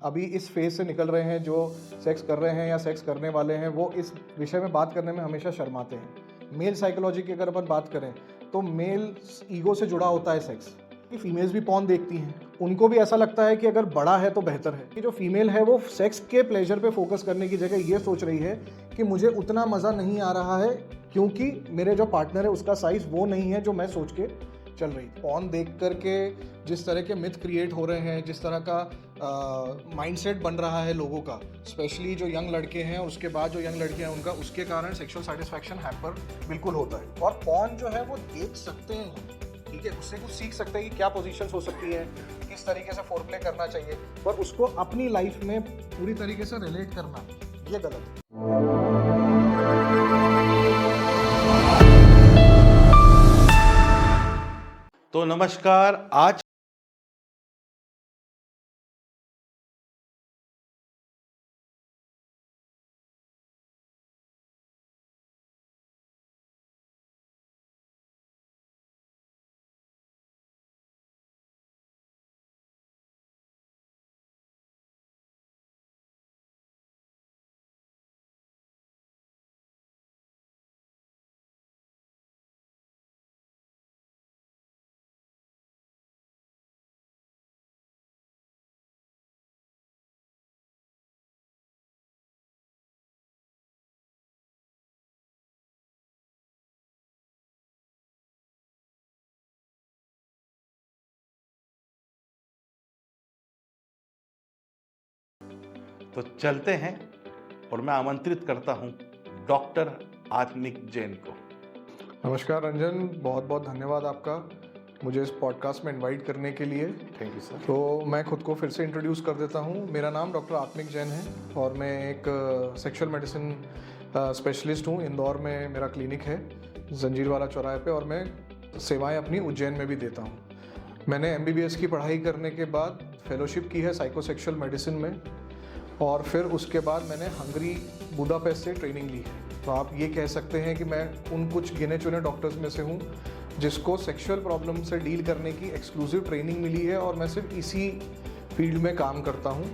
अभी इस फेज से निकल रहे हैं, जो सेक्स कर रहे हैं या सेक्स करने वाले हैं, वो इस विषय में बात करने में हमेशा शर्माते हैं। मेल साइकोलॉजी की अगर अपन बात करें तो मेल ईगो से जुड़ा होता है सेक्स। फीमेल्स भी पॉर्न देखती हैं, उनको भी ऐसा लगता है कि अगर बड़ा है तो बेहतर है। कि जो फीमेल है वो सेक्स के प्लेजर पे फोकस करने की जगह ये सोच रही है कि मुझे उतना मज़ा नहीं आ रहा है क्योंकि मेरे जो पार्टनर है उसका साइज़ वो नहीं है जो मैं सोच के चल रही थी। पॉर्न देख करके जिस तरह के मिथ क्रिएट हो रहे हैं, जिस तरह का माइंडसेट बन रहा है लोगों का, स्पेशली जो यंग लड़के हैं, उसके बाद जो यंग लड़कियां हैं उनका, उसके कारण सेक्सुअल सेटिस्फैक्शन हैम्पर बिल्कुल होता है। और पॉर्न जो है वो देख सकते हैं, ठीक है, उससे कुछ सीख सकते हैं कि क्या पोजीशंस हो सकती है, किस तरीके से फोरप्ले करना चाहिए, पर उसको अपनी लाइफ में पूरी तरीके से रिलेट करना ये गलत है। तो नमस्कार। आज तो चलते हैं और मैं आमंत्रित करता हूं डॉक्टर आत्मिक जैन को। नमस्कार रंजन, बहुत बहुत धन्यवाद आपका मुझे इस पॉडकास्ट में इनवाइट करने के लिए। Thank you sir. तो मैं खुद को फिर से इंट्रोड्यूस कर देता हूँ। मेरा नाम डॉक्टर आत्मिक जैन है और मैं एक सेक्सुअल मेडिसिन स्पेशलिस्ट हूँ। इंदौर में मेरा क्लिनिक है, जंजीरवाला चौराहे पे, और मैं सेवाएं अपनी उज्जैन में भी देता हूँ। मैंने MBBS की पढ़ाई करने के बाद फेलोशिप की है साइकोसेक्सुअल मेडिसिन में, और फिर उसके बाद मैंने हंगरी बुडापेस्ट से ट्रेनिंग ली है। तो आप ये कह सकते हैं कि मैं उन कुछ गिने चुने डॉक्टर्स में से हूँ जिसको सेक्सुअल प्रॉब्लम से डील करने की एक्सक्लूसिव ट्रेनिंग मिली है, और मैं सिर्फ इसी फील्ड में काम करता हूँ।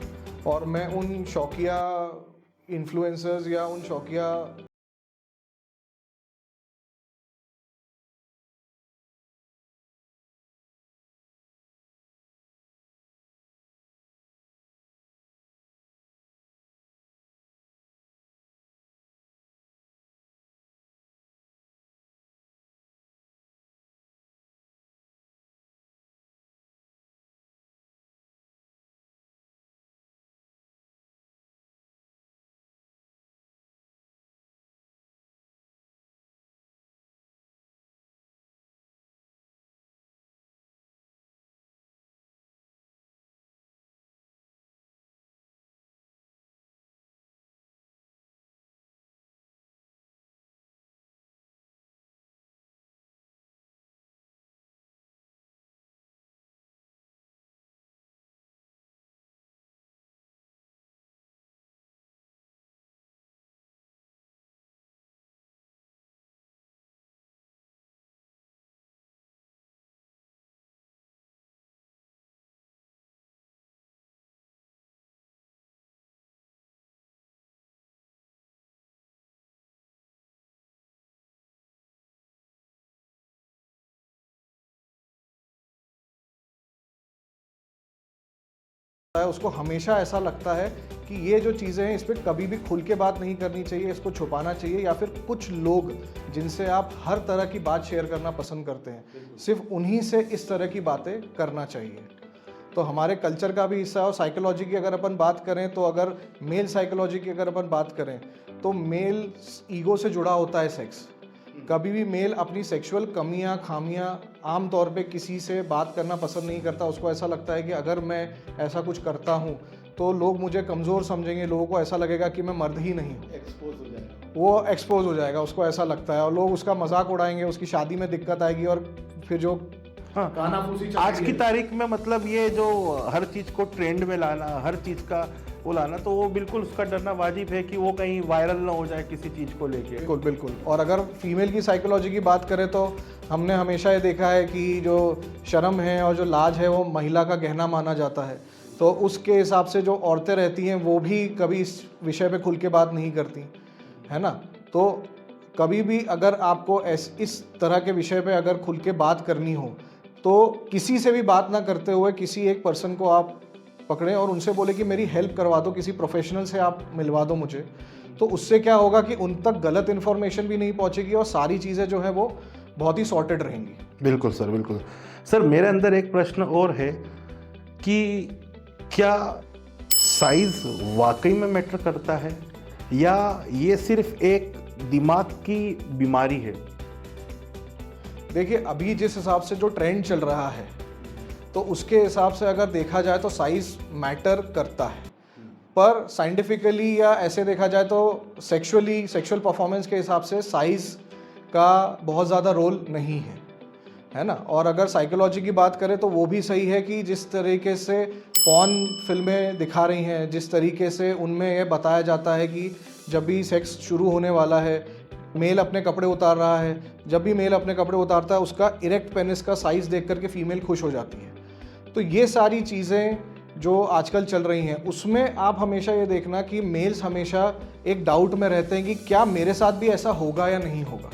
और मैं उन शौकिया इन्फ्लुएंसर्स या उन शौकिया है, उसको हमेशा ऐसा लगता है कि ये जो चीज़ें हैं इस पर कभी भी खुल के बात नहीं करनी चाहिए, इसको छुपाना चाहिए। या फिर कुछ लोग जिनसे आप हर तरह की बात शेयर करना पसंद करते हैं, सिर्फ उन्हीं से इस तरह की बातें करना चाहिए। तो हमारे कल्चर का भी हिस्सा है। और साइकोलॉजी की अगर अपन बात करें तो अगर मेल साइकोलॉजी की अगर अपन बात करें तो मेल ईगो से जुड़ा होता है सेक्स। कभी भी मेल अपनी सेक्सुअल कमियां खामियां आम तौर पे किसी से बात करना पसंद नहीं करता। उसको ऐसा लगता है कि अगर मैं ऐसा कुछ करता हूँ तो लोग मुझे कमज़ोर समझेंगे, लोगों को ऐसा लगेगा कि मैं मर्द ही नहीं हूँ, वो एक्सपोज हो जाएगा, उसको ऐसा लगता है, और लोग उसका मजाक उड़ाएंगे, उसकी शादी में दिक्कत आएगी, और फिर जो कानाफूसी आज की तारीख में मतलब ये जो हर चीज को ट्रेंड में लाना, हर चीज का वो लाना, तो वो बिल्कुल उसका डरना वाजिब है कि वो कहीं वायरल ना हो जाए किसी चीज को लेके। बिल्कुल बिल्कुल। और अगर फीमेल की साइकोलॉजी की बात करें तो हमने हमेशा ये देखा है कि जो शर्म है और जो लाज है वो महिला का गहना माना जाता है। तो उसके हिसाब से जो औरतें रहती हैं वो भी कभी इस विषय पे खुल के बात नहीं करती, है ना। तो कभी भी अगर आपको इस तरह के विषय पे अगर खुल के बात करनी हो तो किसी से भी बात ना करते हुए किसी एक पर्सन को आप पकड़ें और उनसे बोले कि मेरी हेल्प करवा दो, किसी प्रोफेशनल से आप मिलवा दो मुझे। तो उससे क्या होगा कि उन तक गलत इन्फॉर्मेशन भी नहीं पहुंचेगी और सारी चीज़ें जो है वो बहुत ही सॉर्टेड रहेंगी। बिल्कुल सर, बिल्कुल। सर मेरे अंदर एक प्रश्न और है कि क्या साइज वाकई में मैटर करता है या ये सिर्फ एक दिमाग की बीमारी है? देखिए, अभी जिस हिसाब से जो ट्रेंड चल रहा है तो उसके हिसाब से अगर देखा जाए तो साइज मैटर करता है, पर साइंटिफिकली या ऐसे देखा जाए तो सेक्सुअल परफॉर्मेंस के हिसाब से साइज का बहुत ज़्यादा रोल नहीं है ना। और अगर साइकोलॉजी की बात करें तो वो भी सही है कि जिस तरीके से पॉर्न फिल्में दिखा रही हैं, जिस तरीके से उनमें ये बताया जाता है कि जब भी सेक्स शुरू होने वाला है, मेल अपने कपड़े उतार रहा है, जब भी मेल अपने कपड़े उतारता है उसका इरेक्ट पेनिस का साइज़ देख करके फीमेल खुश हो जाती है। तो ये सारी चीज़ें जो आजकल चल रही हैं उसमें आप हमेशा ये देखना कि मेल्स हमेशा एक डाउट में रहते हैं कि क्या मेरे साथ भी ऐसा होगा या नहीं होगा,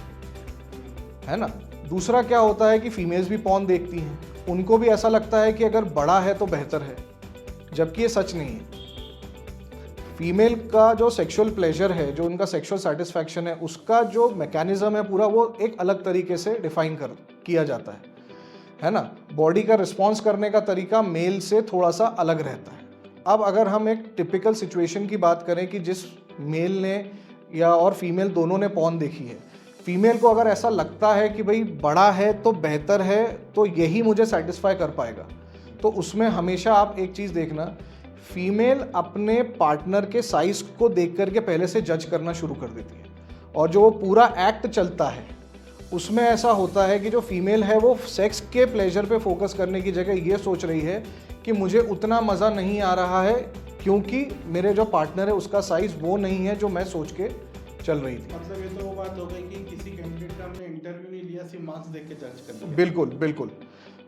है ना। दूसरा क्या होता है कि फीमेल्स भी पॉर्न देखती हैं, उनको भी ऐसा लगता है कि अगर बड़ा है तो बेहतर है, जबकि ये सच नहीं है। फीमेल का जो सेक्सुअल प्लेजर है, जो उनका सेक्सुअल सेटिस्फैक्शन है, उसका जो मैकेनिज्म है पूरा वो एक अलग तरीके से डिफाइन किया जाता है ना। बॉडी का रिस्पॉन्स करने का तरीका मेल से थोड़ा सा अलग रहता है। अब अगर हम एक टिपिकल सिचुएशन की बात करें कि जिस मेल ने या और फीमेल दोनों ने पॉर्न देखी है, फीमेल को अगर ऐसा लगता है कि भाई बड़ा है तो बेहतर है, तो यही मुझे सेटिस्फाई कर पाएगा, तो उसमें हमेशा आप एक चीज़ देखना, फीमेल अपने पार्टनर के साइज को देख करके पहले से जज करना शुरू कर देती है। और जो वो पूरा एक्ट चलता है उसमें ऐसा होता है कि जो फीमेल है वो सेक्स के प्लेजर पे फोकस करने की जगह ये सोच रही है कि मुझे उतना मज़ा नहीं आ रहा है क्योंकि मेरे जो पार्टनर है उसका साइज़ वो नहीं है जो मैं सोच के चल रही थी। मतलब ये तो वो बात हो गई कि किसी कैंडिडेट का हमने इंटरव्यू नहीं लिया, सिर्फ मार्क्स देख के जज कर लिया। बिल्कुल बिल्कुल।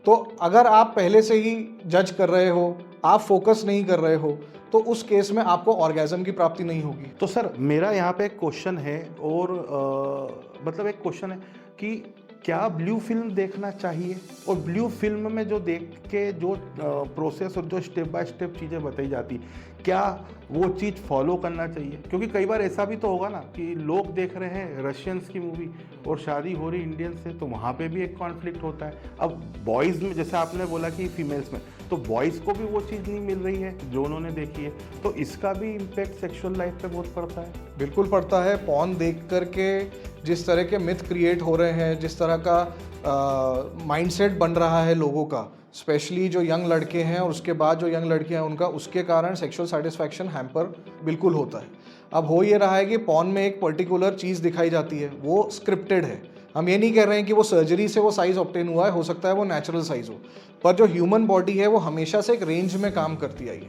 तो अगर आप पहले से ही जज कर रहे हो, आप फोकस नहीं कर रहे हो, तो उस केस में आपको ऑर्गेज़म की प्राप्ति नहीं होगी। तो सर मेरा यहाँ पे एक क्वेश्चन है और मतलब एक क्वेश्चन है कि क्या ब्लू फिल्म देखना चाहिए, और ब्लू फिल्म में जो देख के जो प्रोसेस और जो स्टेप बाय स्टेप चीज़ें बताई जाती, क्या वो चीज़ फॉलो करना चाहिए? क्योंकि कई बार ऐसा भी तो होगा ना कि लोग देख रहे हैं रशियंस की मूवी और शादी हो रही इंडियन से, तो वहाँ पे भी एक कॉन्फ्लिक्ट होता है। अब बॉयज़ में जैसे आपने बोला कि फीमेल्स में, तो बॉयज़ को भी वो चीज़ नहीं मिल रही है जो उन्होंने देखी है, तो इसका भी इम्पेक्ट सेक्सुअल लाइफ पे बहुत पड़ता है। बिल्कुल पड़ता है। पॉर्न देख करके जिस तरह के मिथ क्रिएट हो रहे हैं, जिस तरह का माइंडसेट बन रहा है लोगों का, स्पेशली जो यंग लड़के हैं और उसके बाद जो यंग लड़कियां हैं उनका, उसके कारण सेक्सुअल सेटिस्फैक्शन हैम्पर बिल्कुल होता है। अब हो ये रहा है कि पॉर्न में एक पर्टिकुलर चीज़ दिखाई जाती है, वो स्क्रिप्टेड है। हम ये नहीं कह रहे हैं कि वो सर्जरी से वो साइज़ ऑब्टेन हुआ है, हो सकता है वो नेचुरल साइज़ हो, पर जो ह्यूमन बॉडी है वो हमेशा से एक रेंज में काम करती आई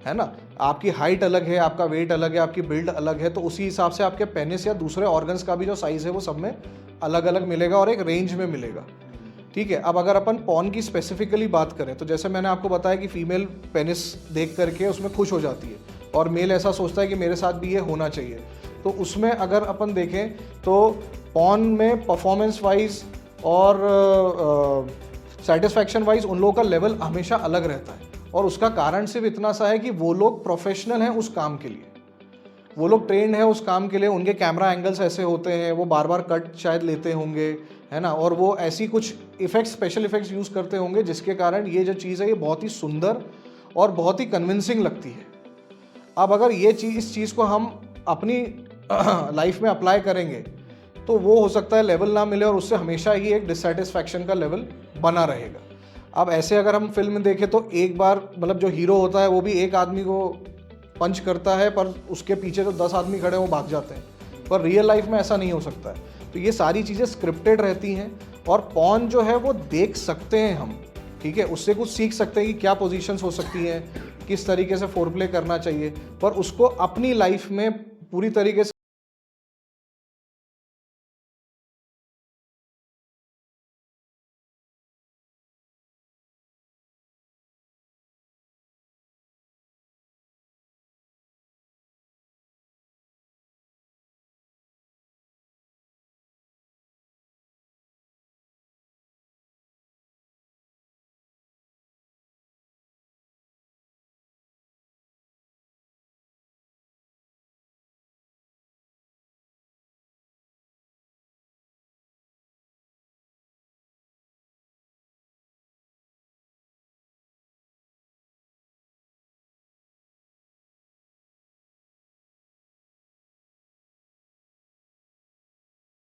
है ना। आपकी हाइट अलग है, आपका वेट अलग है, आपकी बिल्ड अलग है, तो उसी हिसाब से आपके पेनिस या दूसरे ऑर्गन्स का भी जो साइज़ है वो सब में अलग अलग मिलेगा और एक रेंज में मिलेगा। ठीक है। अब अगर अपन पॉर्न की स्पेसिफिकली बात करें तो जैसे मैंने आपको बताया कि फीमेल पेनिस देख करके उसमें खुश हो जाती है और मेल ऐसा सोचता है कि मेरे साथ भी ये होना चाहिए। तो उसमें अगर अपन देखें तो पॉर्न में परफॉर्मेंस वाइज और सेटिस्फैक्शन वाइज उन लोगों का लेवल हमेशा अलग रहता है, और उसका कारण सिर्फ इतना सा है कि वो लोग प्रोफेशनल हैं उस काम के लिए, वो लोग ट्रेंड है उस काम के लिए, उनके कैमरा एंगल्स ऐसे होते हैं, वो बार बार कट शायद लेते होंगे, है ना, और वो ऐसी कुछ इफेक्ट्स, स्पेशल इफेक्ट्स यूज़ करते होंगे जिसके कारण ये जो चीज़ है ये बहुत ही सुंदर और बहुत ही कन्विंसिंग लगती है। अब अगर ये चीज़, इस चीज़ को हम अपनी लाइफ में अप्लाई करेंगे तो वो हो सकता है लेवल ना मिले और उससे हमेशा ही एक डिससेटिस्फैक्शन का लेवल बना रहेगा। अब ऐसे अगर हम फिल्म देखें तो एक बार मतलब जो हीरो होता है वो भी एक आदमी को पंच करता है, पर उसके पीछे जो 10 आदमी खड़े हैं वो भाग जाते हैं, पर रियल लाइफ में ऐसा नहीं हो सकता है। तो ये सारी चीज़ें स्क्रिप्टेड रहती हैं और पॉर्न जो है वो देख सकते हैं हम, ठीक है, उससे कुछ सीख सकते हैं कि क्या पोजीशंस हो सकती हैं, किस तरीके से फोरप्ले करना चाहिए, पर उसको अपनी लाइफ में पूरी तरीके से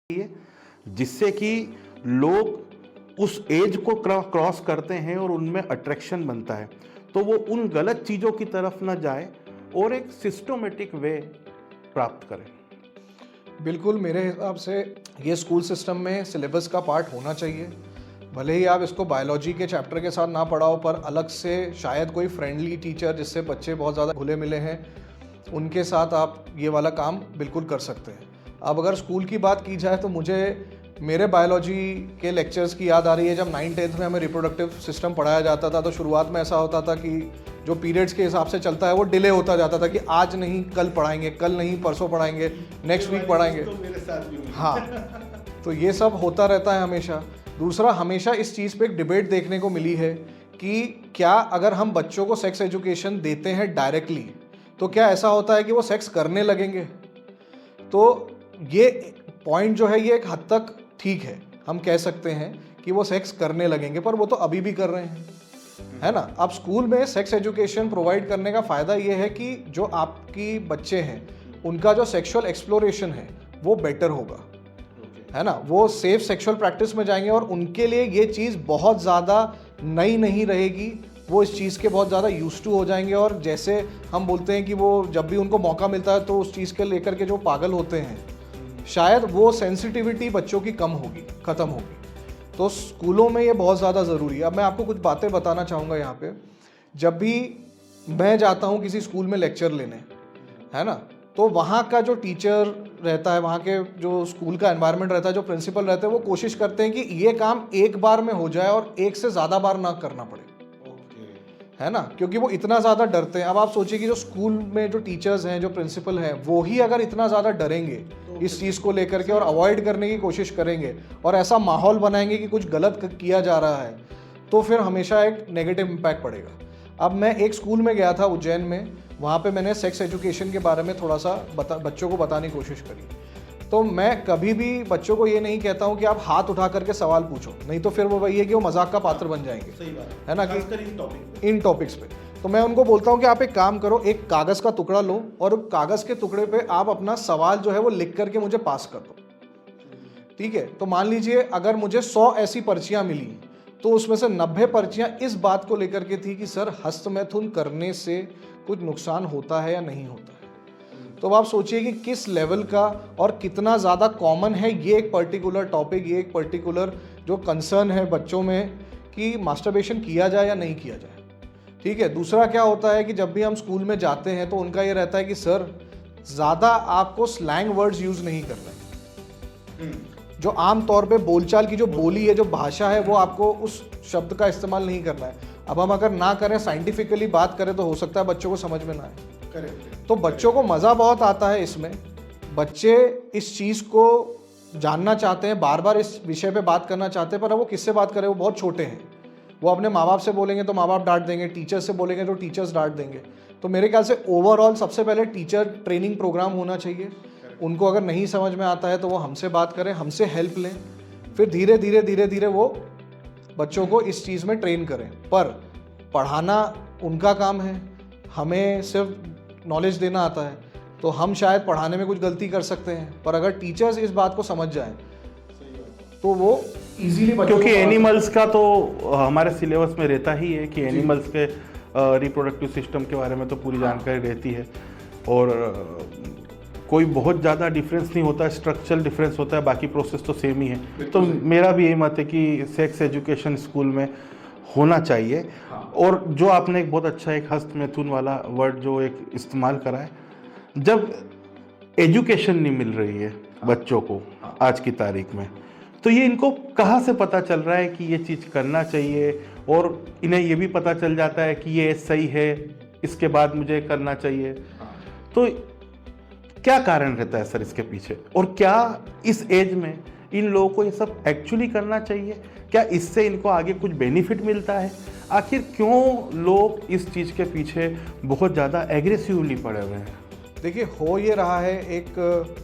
जिससे कि लोग उस एज को क्रॉस करते हैं और उनमें अट्रैक्शन बनता है, तो वो उन गलत चीज़ों की तरफ ना जाए और एक सिस्टमेटिक वे प्राप्त करें। बिल्कुल, मेरे हिसाब से ये स्कूल सिस्टम में सिलेबस का पार्ट होना चाहिए। भले ही आप इसको बायोलॉजी के चैप्टर के साथ ना पढ़ाओ, पर अलग से शायद कोई फ्रेंडली टीचर जिससे बच्चे बहुत ज़्यादा घुले मिले हैं, उनके साथ आप ये वाला काम बिल्कुल कर सकते हैं। अब अगर स्कूल की बात की जाए तो मुझे मेरे बायोलॉजी के लेक्चर्स की याद आ रही है। जब 9th-10th में हमें रिप्रोडक्टिव सिस्टम पढ़ाया जाता था तो शुरुआत में ऐसा होता था कि जो पीरियड्स के हिसाब से चलता है वो डिले होता जाता था कि आज नहीं कल पढ़ाएंगे, कल नहीं परसों पढ़ाएंगे, नेक्स्ट वीक पढ़ाएंगे। हाँ, तो ये सब होता रहता है हमेशा। दूसरा, हमेशा इस चीज़ पे एक डिबेट देखने को मिली है कि क्या अगर हम बच्चों को सेक्स एजुकेशन देते हैं डायरेक्टली तो क्या ऐसा होता है कि वो सेक्स करने लगेंगे। तो ये पॉइंट जो है ये एक हद तक ठीक है, हम कह सकते हैं कि वो सेक्स करने लगेंगे, पर वो तो अभी भी कर रहे हैं, है ना। अब स्कूल में सेक्स एजुकेशन प्रोवाइड करने का फ़ायदा ये है कि जो आपकी बच्चे हैं उनका जो सेक्सुअल एक्सप्लोरेशन है वो बेटर होगा, है ना। वो सेफ सेक्सुअल प्रैक्टिस में जाएंगे और उनके लिए ये चीज़ बहुत ज़्यादा नई नहीं रहेगी। वो इस चीज़ के बहुत ज़्यादा यूज्ड टू हो जाएंगे और जैसे हम बोलते हैं कि वो जब भी उनको मौका मिलता है तो उस चीज़ के लेकर के जो पागल होते हैं, शायद वो सेंसिटिविटी बच्चों की कम होगी, ख़त्म होगी। तो स्कूलों में ये बहुत ज़्यादा ज़रूरी है। अब मैं आपको कुछ बातें बताना चाहूँगा यहाँ पे। जब भी मैं जाता हूँ किसी स्कूल में लेक्चर लेने, है ना, तो वहाँ का जो टीचर रहता है, वहाँ के जो स्कूल का एनवायरनमेंट रहता है, जो प्रिंसिपल रहते हैं, वो कोशिश करते हैं कि ये काम एक बार में हो जाए और एक से ज़्यादा बार ना करना पड़े, है ना, क्योंकि वो इतना ज़्यादा डरते हैं। अब आप सोचिए कि जो स्कूल में जो टीचर्स हैं, जो प्रिंसिपल हैं, वो ही अगर इतना ज़्यादा डरेंगे इस चीज़ को लेकर के और अवॉइड करने की कोशिश करेंगे और ऐसा माहौल बनाएंगे कि कुछ गलत किया जा रहा है, तो फिर हमेशा एक नेगेटिव इम्पैक्ट पड़ेगा। अब मैं एक स्कूल में गया था उज्जैन में, वहाँ पे मैंने सेक्स एजुकेशन के बारे में थोड़ा सा बच्चों को बताने की कोशिश करी। तो मैं कभी भी बच्चों को ये नहीं कहता हूँ कि आप हाथ उठा करके सवाल पूछो, नहीं तो फिर वो वही है कि वो मजाक का पात्र बन जाएंगे, सही बात है ना, कि इन टॉपिक्स पे। तो मैं उनको बोलता हूँ कि आप एक काम करो, एक कागज़ का टुकड़ा लो और कागज़ के टुकड़े पे आप अपना सवाल जो है वो लिख करके मुझे पास कर दो, ठीक है। तो मान लीजिए अगर मुझे 100 ऐसी पर्चियाँ मिली तो उसमें से 90 पर्चियाँ इस बात को लेकर के थी कि सर हस्तमैथुन करने से कुछ नुकसान होता है या नहीं होता है। तो अब आप सोचिए कि किस लेवल का और कितना ज़्यादा कॉमन है ये एक पर्टिकुलर टॉपिक, ये एक पर्टिकुलर जो कंसर्न है बच्चों में कि मास्टरबेशन किया जाए या नहीं किया जाए, ठीक है। दूसरा क्या होता है कि जब भी हम स्कूल में जाते हैं तो उनका ये रहता है कि सर ज़्यादा आपको स्लैंग वर्ड्स यूज़ नहीं करना है। जो आम तौर पे बोलचाल की जो बोली है, जो भाषा है, वो आपको उस शब्द का इस्तेमाल नहीं करना है। अब हम अगर ना करें, साइंटिफिकली बात करें, तो हो सकता है बच्चों को समझ में ना आए। तो बच्चों को मज़ा बहुत आता है इसमें, बच्चे इस चीज़ को जानना चाहते हैं, बार बार इस विषय पे बात करना चाहते हैं, पर वो किससे बात करें, वो बहुत छोटे हैं। वो अपने माँ बाप से बोलेंगे तो माँ बाप डांट देंगे, टीचर्स से बोलेंगे तो टीचर्स डांट देंगे। तो मेरे ख्याल से ओवरऑल सबसे पहले टीचर ट्रेनिंग प्रोग्राम होना चाहिए। उनको अगर नहीं समझ में आता है तो वो हमसे बात करें, हमसे हेल्प लें, फिर धीरे धीरे वो बच्चों को इस चीज़ में ट्रेन करें। पर पढ़ाना उनका काम है, हमें सिर्फ नॉलेज देना आता है। तो हम शायद पढ़ाने में कुछ गलती कर सकते हैं, पर अगर टीचर्स इस बात को समझ जाएं तो वो इजीली, क्योंकि एनिमल्स का तो हमारे सिलेबस में रहता ही है कि एनिमल्स के रिप्रोडक्टिव सिस्टम के बारे में तो पूरी जानकारी रहती है और कोई बहुत ज़्यादा डिफरेंस नहीं होता है, स्ट्रक्चरल डिफरेंस होता है, बाकी प्रोसेस तो सेम ही है। तो मेरा भी यही मत है कि सेक्स एजुकेशन स्कूल में होना चाहिए। और जो आपने एक बहुत अच्छा एक हस्तमैथुन वाला वर्ड जो एक इस्तेमाल करा है, जब एजुकेशन नहीं मिल रही है बच्चों को आज की तारीख में, तो ये इनको कहाँ से पता चल रहा है कि ये चीज़ करना चाहिए, और इन्हें ये भी पता चल जाता है कि ये सही है, इसके बाद मुझे करना चाहिए। तो क्या कारण रहता है सर इसके पीछे, और क्या इस एज में इन लोगों को ये सब एक्चुअली करना चाहिए? क्या इससे इनको आगे कुछ बेनिफिट मिलता है? आखिर क्यों लोग इस चीज़ के पीछे बहुत ज़्यादा एग्रेसिवली पड़े हुए हैं? देखिए, हो ये रहा है, एक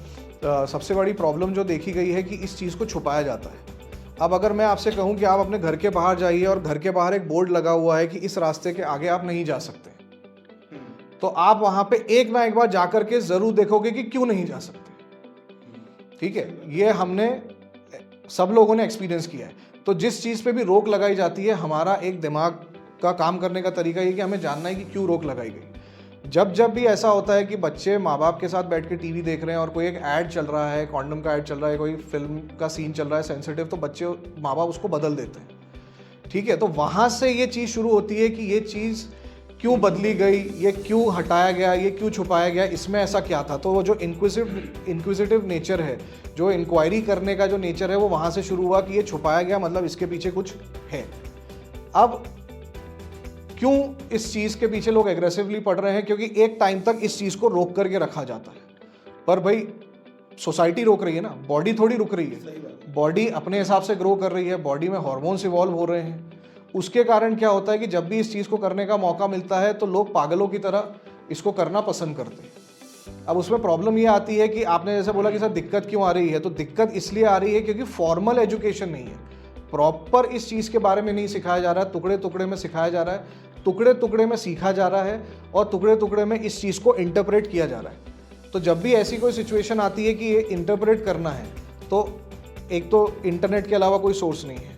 सबसे बड़ी प्रॉब्लम जो देखी गई है कि इस चीज़ को छुपाया जाता है। अब अगर मैं आपसे कहूं कि आप अपने घर के बाहर जाइए और घर के बाहर एक बोर्ड लगा हुआ है कि इस रास्ते के आगे आप नहीं जा सकते, तो आप वहां पे एक ना एक बार जाकर के ज़रूर देखोगे कि क्यों नहीं जा सकते। ठीक है, ये हमने सब लोगों ने एक्सपीरियंस किया है। तो जिस चीज़ पे भी रोक लगाई जाती है, हमारा एक दिमाग का काम करने का तरीका ये कि हमें जानना है कि क्यों रोक लगाई गई। जब जब भी ऐसा होता है कि बच्चे माँ बाप के साथ बैठ के टीवी देख रहे हैं और कोई एक ऐड चल रहा है, कॉन्डम का ऐड चल रहा है, कोई फिल्म का सीन चल रहा है सेंसिटिव, तो बच्चे माँ बाप उसको बदल देते हैं। ठीक है, तो वहाँ से ये चीज़ शुरू होती है कि ये चीज़ क्यों बदली गई, ये क्यों हटाया गया, ये क्यों छुपाया गया, इसमें ऐसा क्या था। तो वो जो इंक्विजिटिव नेचर है, जो इंक्वायरी करने का जो नेचर है, वो वहाँ से शुरू हुआ कि ये छुपाया गया, मतलब इसके पीछे कुछ है। अब क्यों इस चीज़ के पीछे लोग एग्रेसिवली पड़ रहे हैं, क्योंकि एक टाइम तक इस चीज़ को रोक करके रखा जाता है। पर भाई सोसाइटी रोक रही है ना, बॉडी थोड़ी रुक रही है। बॉडी अपने हिसाब से ग्रो कर रही है, बॉडी में हार्मोन्स इवॉल्व हो रहे हैं। उसके कारण क्या होता है कि जब भी इस चीज़ को करने का मौका मिलता है तो लोग पागलों की तरह इसको करना पसंद करते हैं। अब उसमें प्रॉब्लम ये आती है कि आपने जैसे बोला कि सर दिक्कत क्यों आ रही है, तो दिक्कत इसलिए आ रही है क्योंकि फॉर्मल एजुकेशन नहीं है, प्रॉपर इस चीज़ के बारे में नहीं सिखाया जा रहा है, टुकड़े टुकड़े में सिखाया जा रहा है, टुकड़े टुकड़े में सीखा जा रहा है और टुकड़े टुकड़े में इस चीज़ को इंटरप्रेट किया जा रहा है। तो जब भी ऐसी कोई सिचुएशन आती है कि ये इंटरप्रेट करना है, तो एक तो इंटरनेट के अलावा कोई सोर्स नहीं है,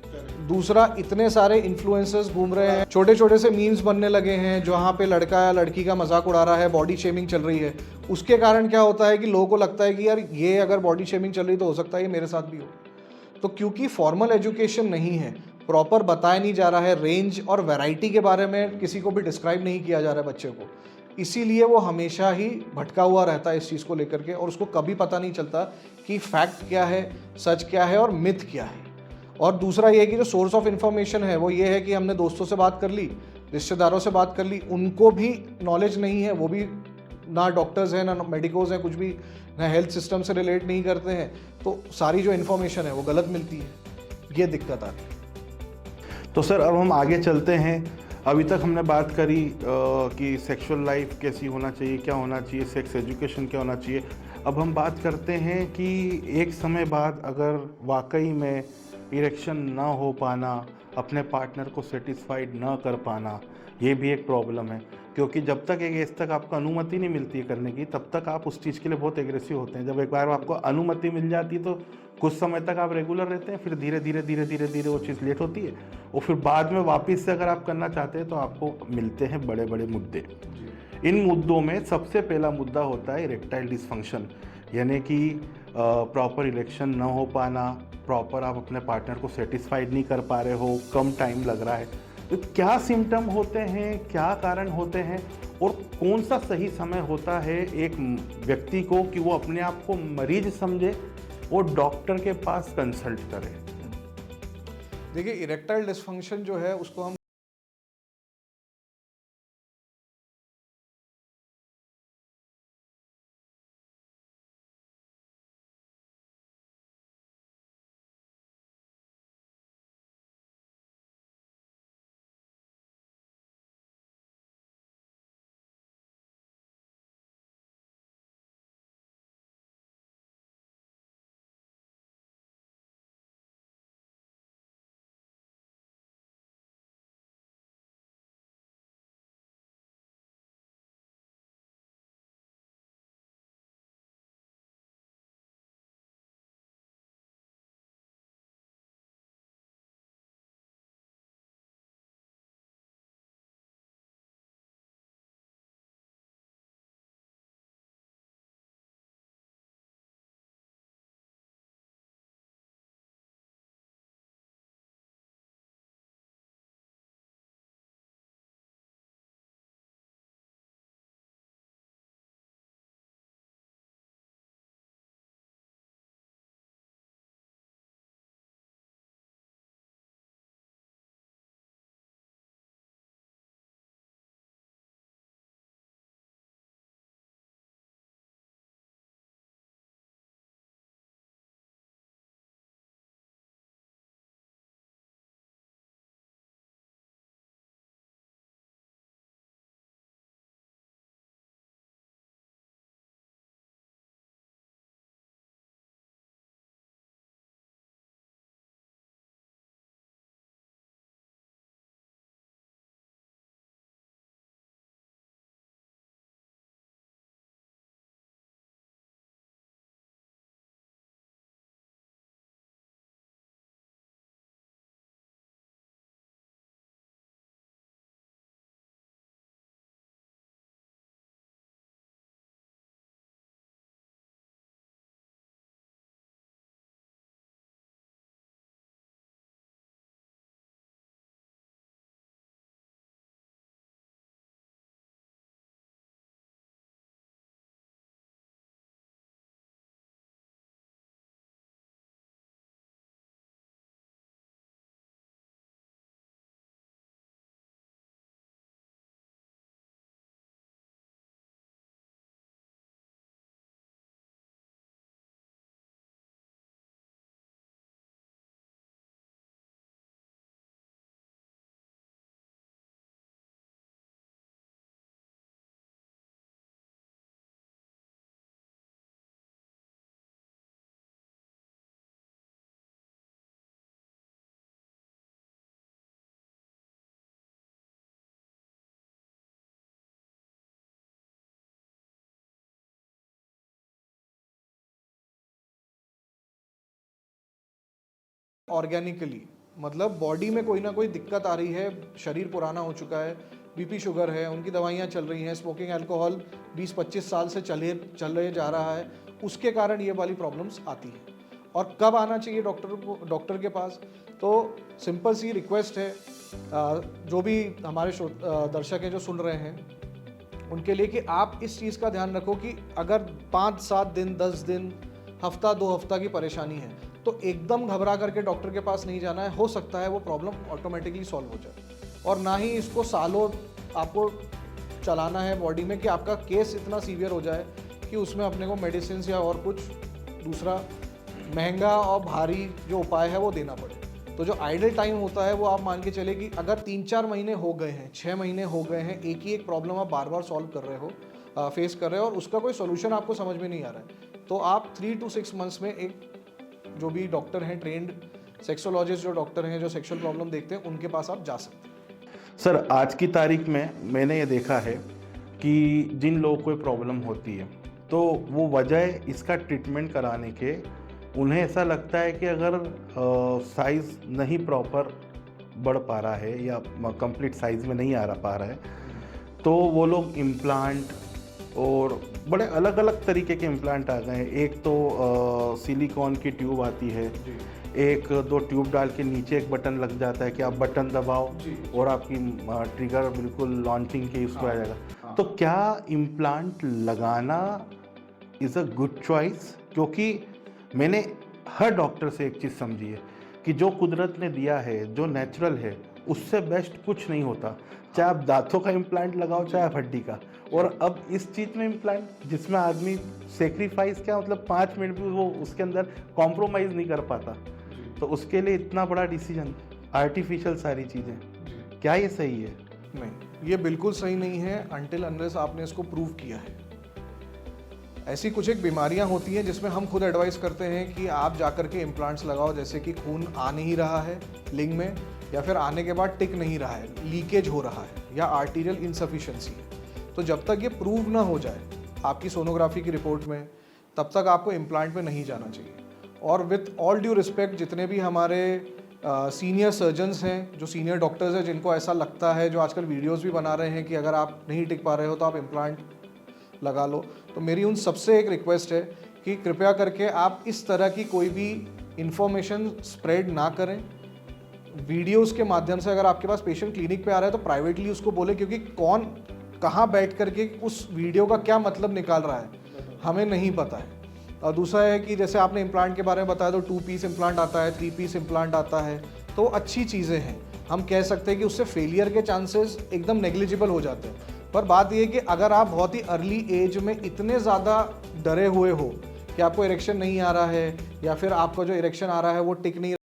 दूसरा इतने सारे इन्फ्लुएंसर्स घूम रहे हैं, छोटे छोटे से मीम्स बनने लगे हैं जहाँ पे लड़का या लड़की का मजाक उड़ा रहा है, बॉडी शेमिंग चल रही है। उसके कारण क्या होता है कि लोगों को लगता है कि यार ये अगर बॉडी शेमिंग चल रही तो हो सकता है ये मेरे साथ भी हो। तो क्योंकि फॉर्मल एजुकेशन नहीं है, प्रॉपर बताया नहीं जा रहा है, रेंज और वैरायटी के बारे में किसी को भी डिस्क्राइब नहीं किया जा रहा है बच्चे को, इसीलिए वो हमेशा ही भटका हुआ रहता है इस चीज़ को लेकर के, और उसको कभी पता नहीं चलता कि फैक्ट क्या है, सच क्या है और मिथ क्या है। और दूसरा ये है कि जो सोर्स ऑफ इन्फॉर्मेशन है वो ये है कि हमने दोस्तों से बात कर ली, रिश्तेदारों से बात कर ली, उनको भी नॉलेज नहीं है, वो भी ना डॉक्टर्स हैं ना मेडिकोज हैं, कुछ भी ना हेल्थ सिस्टम से रिलेट नहीं करते हैं, तो सारी जो इन्फॉर्मेशन है वो गलत मिलती है। ये दिक्कत आती है। तो सर अब हम आगे चलते हैं। अभी तक हमने बात करी कि सेक्सुअल लाइफ कैसी होना चाहिए, क्या होना चाहिए, सेक्स एजुकेशन क्या होना चाहिए। अब हम बात करते हैं कि एक समय बाद अगर वाकई में इरेक्शन ना हो पाना, अपने पार्टनर को सेटिस्फाइड ना कर पाना, ये भी एक प्रॉब्लम है। क्योंकि जब तक एक एज तक आपको अनुमति नहीं मिलती है करने की, तब तक आप उस चीज़ के लिए बहुत एग्रेसिव होते हैं। जब एक बार आपको अनुमति मिल जाती है तो कुछ समय तक आप रेगुलर रहते हैं, फिर धीरे धीरे धीरे धीरे धीरे वो चीज़ लेट होती है और फिर बाद में वापस से अगर आप करना चाहते हैं तो आपको मिलते हैं बड़े बड़े मुद्दे। इन मुद्दों में सबसे पहला मुद्दा होता है इरेक्टाइल डिसफंक्शन, यानी कि प्रॉपर इरेक्शन न हो पाना, प्रॉपर आप अपने पार्टनर को सेटिस्फाइड नहीं कर पा रहे हो, कम टाइम लग रहा है। तो क्या सिम्टम होते हैं, क्या कारण होते हैं और कौन सा सही समय होता है एक व्यक्ति को कि वो अपने आप को मरीज समझे और डॉक्टर के पास कंसल्ट करे? देखिए, इरेक्टाइल डिसफंक्शन जो है उसको हम ऑर्गेनिकली, मतलब बॉडी में कोई ना कोई दिक्कत आ रही है, शरीर पुराना हो चुका है, बीपी शुगर है, उनकी दवाइयाँ चल रही हैं, स्मोकिंग अल्कोहल 20-25 साल से चले जा रहा है, उसके कारण ये वाली प्रॉब्लम्स आती हैं। और कब आना चाहिए डॉक्टर के पास? तो सिंपल सी रिक्वेस्ट है, जो भी हमारे दर्शक हैं जो सुन रहे हैं, उनके लिए कि आप इस चीज़ का ध्यान रखो कि अगर 5-7 दिन, 10 दिन, हफ्ता 2 हफ्ता की परेशानी है तो एकदम घबरा करके डॉक्टर के पास नहीं जाना है। हो सकता है वो प्रॉब्लम ऑटोमेटिकली सॉल्व हो जाए, और ना ही इसको सालों आपको चलाना है बॉडी में कि आपका केस इतना सीवियर हो जाए कि उसमें अपने को मेडिसिन या और कुछ दूसरा महंगा और भारी जो उपाय है वो देना पड़े। तो जो आइडल टाइम होता है वो आप मान के चले कि अगर 3-4 महीने हो गए हैं, 6 महीने हो गए हैं, एक ही एक प्रॉब्लम आप बार बार सॉल्व कर रहे हो, फेस कर रहे हो, और उसका कोई सोल्यूशन आपको समझ में नहीं आ रहा है, तो आप 3 to 6 मंथ्स में एक जो भी डॉक्टर हैं, ट्रेंड सेक्सोलॉजिस्ट जो डॉक्टर हैं जो सेक्सुअल प्रॉब्लम देखते हैं, उनके पास आप जा सकते हैं। सर, आज की तारीख में मैंने ये देखा है कि जिन लोगों को कोई प्रॉब्लम होती है तो वो वजह इसका ट्रीटमेंट कराने के, उन्हें ऐसा लगता है कि अगर साइज़ नहीं प्रॉपर बढ़ पा रहा है या कंप्लीट साइज़ में नहीं आ रहा पा रहा है, तो वो लोग इम्प्लांट, और बड़े अलग अलग तरीके के इम्प्लांट आ गए हैं। एक तो सिलिकॉन की ट्यूब आती है, एक दो ट्यूब डाल के नीचे एक बटन लग जाता है कि आप बटन दबाओ और आपकी ट्रिगर बिल्कुल लॉन्चिंग के उसको आ जाएगा। तो क्या इम्प्लांट लगाना इज़ अ गुड चॉइस? क्योंकि मैंने हर डॉक्टर से एक चीज़ समझी है कि जो कुदरत ने दिया है, जो नेचुरल है, उससे बेस्ट कुछ नहीं होता। चाहे आप दांतों का इम्प्लांट लगाओ, चाहे आप हड्डी का। और अब इस चीज़ में इम्प्लांट जिसमें आदमी सेक्रीफाइस, क्या मतलब 5 मिनट भी वो उसके अंदर कॉम्प्रोमाइज़ नहीं कर पाता, तो उसके लिए इतना बड़ा डिसीजन, आर्टिफिशियल सारी चीज़ें, क्या ये सही है? नहीं, ये बिल्कुल सही नहीं है अनटिल अनलेस आपने इसको प्रूव किया है। ऐसी कुछ एक बीमारियां होती हैं जिसमें हम खुद एडवाइस करते हैं कि आप जाकर के इम्प्लांट्स लगाओ, जैसे कि खून आ नहीं रहा है लिंग में, या फिर आने के बाद टिक नहीं रहा है, लीकेज हो रहा है, या आर्टीरियल इनसफिशिएंसी है। तो जब तक ये प्रूव ना हो जाए आपकी सोनोग्राफी की रिपोर्ट में, तब तक आपको इम्प्लांट में नहीं जाना चाहिए। और विथ ऑल ड्यू रिस्पेक्ट, जितने भी हमारे सीनियर सर्जन्स हैं, जो सीनियर डॉक्टर्स हैं, जिनको ऐसा लगता है, जो आजकल वीडियोस भी बना रहे हैं कि अगर आप नहीं टिक पा रहे हो तो आप इम्प्लांट लगा लो, तो मेरी उन सबसे एक रिक्वेस्ट है कि कृपया करके आप इस तरह की कोई भी इंफॉर्मेशन स्प्रेड ना करें। वीडियोस के माध्यम से अगर आपके पास पेशेंट क्लिनिक पे आ रहा है तो प्राइवेटली उसको बोले, क्योंकि कौन कहाँ बैठ करके उस वीडियो का क्या मतलब निकाल रहा है हमें नहीं पता है। और दूसरा है कि जैसे आपने इम्प्लांट के बारे में बताया, तो 2 पीस इम्प्लांट आता है, 3 पीस इम्प्लांट आता है, तो अच्छी चीज़ें हैं। हम कह सकते हैं कि उससे फेलियर के चांसेस एकदम नेग्लिजिबल हो जाते हैं। पर बात यह है कि अगर आप बहुत ही अर्ली एज में इतने ज़्यादा डरे हुए हो कि आपको इरेक्शन नहीं आ रहा है, या फिर आपका जो इरेक्शन आ रहा है वो टिक नहीं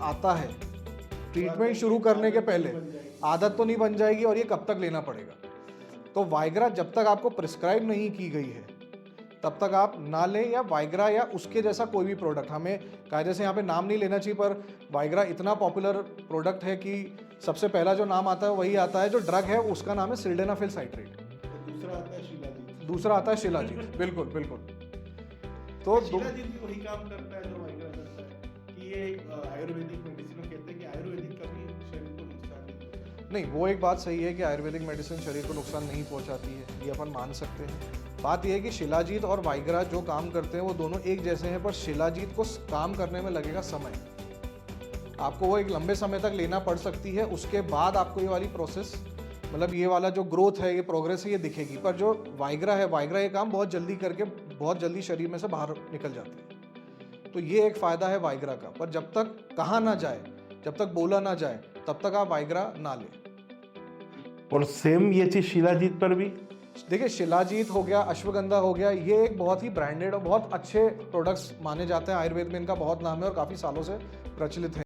आता है ट्रीटमेंट शुरू करने के पहले, आदत तो नहीं बन जाएगी और ये कब तक लेना पड़ेगा। तो वाइग्रा जब तक आपको प्रिस्क्राइब नहीं की गई है तब तक आप ना लें, या वाइग्रा या उसके जैसा कोई भी प्रोडक्ट। हमें कायदे से यहाँ पे नाम नहीं लेना चाहिए, पर वाइग्रा इतना पॉपुलर प्रोडक्ट है कि सबसे पहला जो नाम आता है वही आता है। जो ड्रग है उसका नाम है सिल्डेनाफिल साइट्रेट, दूसरा आता है शिलाजीत। बिल्कुल बिल्कुल। तो शिलाजीत भी वही काम करता है जो वाइग्रा करता है कि ये आयुर्वेदिक मेडिसिन में कहते हैं कि आयुर्वेदिक का भी शरीर को नुकसान नहीं, वो एक बात सही है कि आयुर्वेदिक मेडिसिन शरीर को नुकसान नहीं पहुंचाती है, ये अपन मान सकते हैं। बात यह है कि शिलाजीत और वाइग्रा जो काम करते हैं वो दोनों एक जैसे हैं, पर शिलाजीत को काम करने में लगेगा समय। आपको वो एक लंबे समय तक लेना पड़ सकती है, उसके बाद आपको ये वाली प्रोसेस, मतलब ये वाला जो ग्रोथ है, ये प्रोग्रेस है, ये दिखेगी। पर जो वाइग्रा है, वाइग्रा ये काम बहुत जल्दी करके बहुत जल्दी शरीर में से बाहर निकल जाती है। तो ये एक फ़ायदा है वाइग्रा का। पर जब तक कहा ना जाए, जब तक बोला ना जाए, तब तक आप वाइग्रा ना लें। और सेम ये चीज़ शिलाजीत पर भी। देखिए, शिलाजीत हो गया, अश्वगंधा हो गया, ये एक बहुत ही ब्रांडेड और बहुत अच्छे प्रोडक्ट्स माने जाते हैं। आयुर्वेद में इनका बहुत नाम है और काफ़ी सालों से प्रचलित है।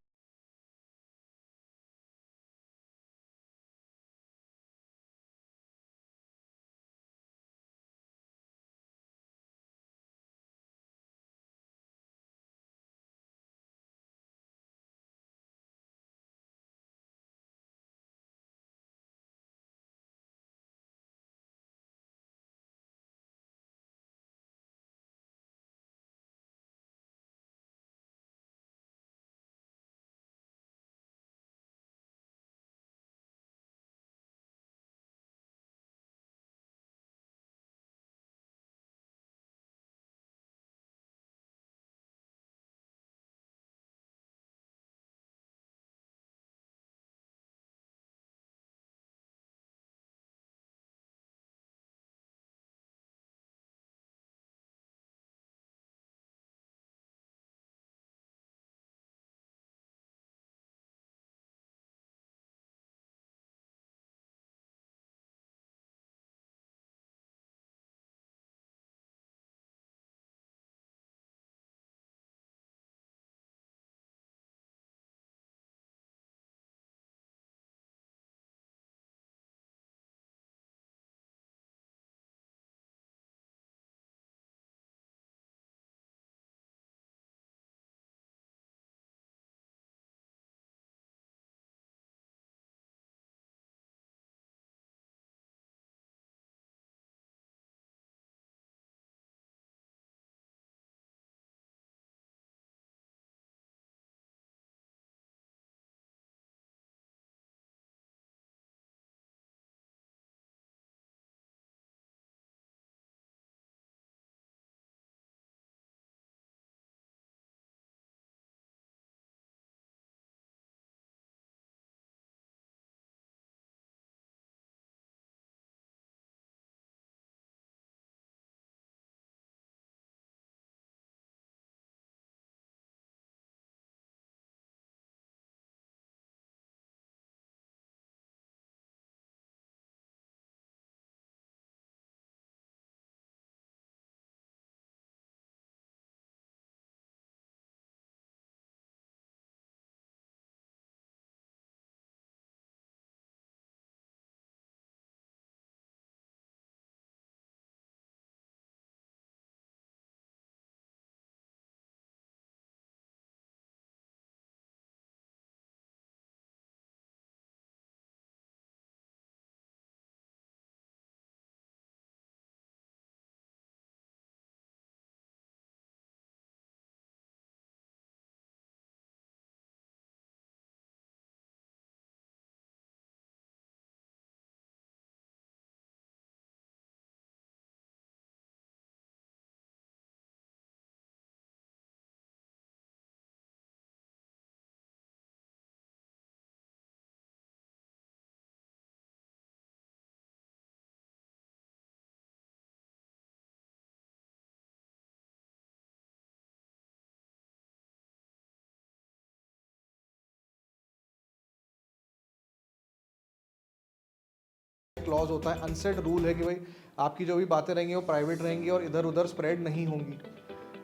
क्लॉज होता है, अनसेट रूल है कि भाई आपकी जो भी बातें रहेंगी वो प्राइवेट रहेंगी और इधर उधर स्प्रेड नहीं होंगी।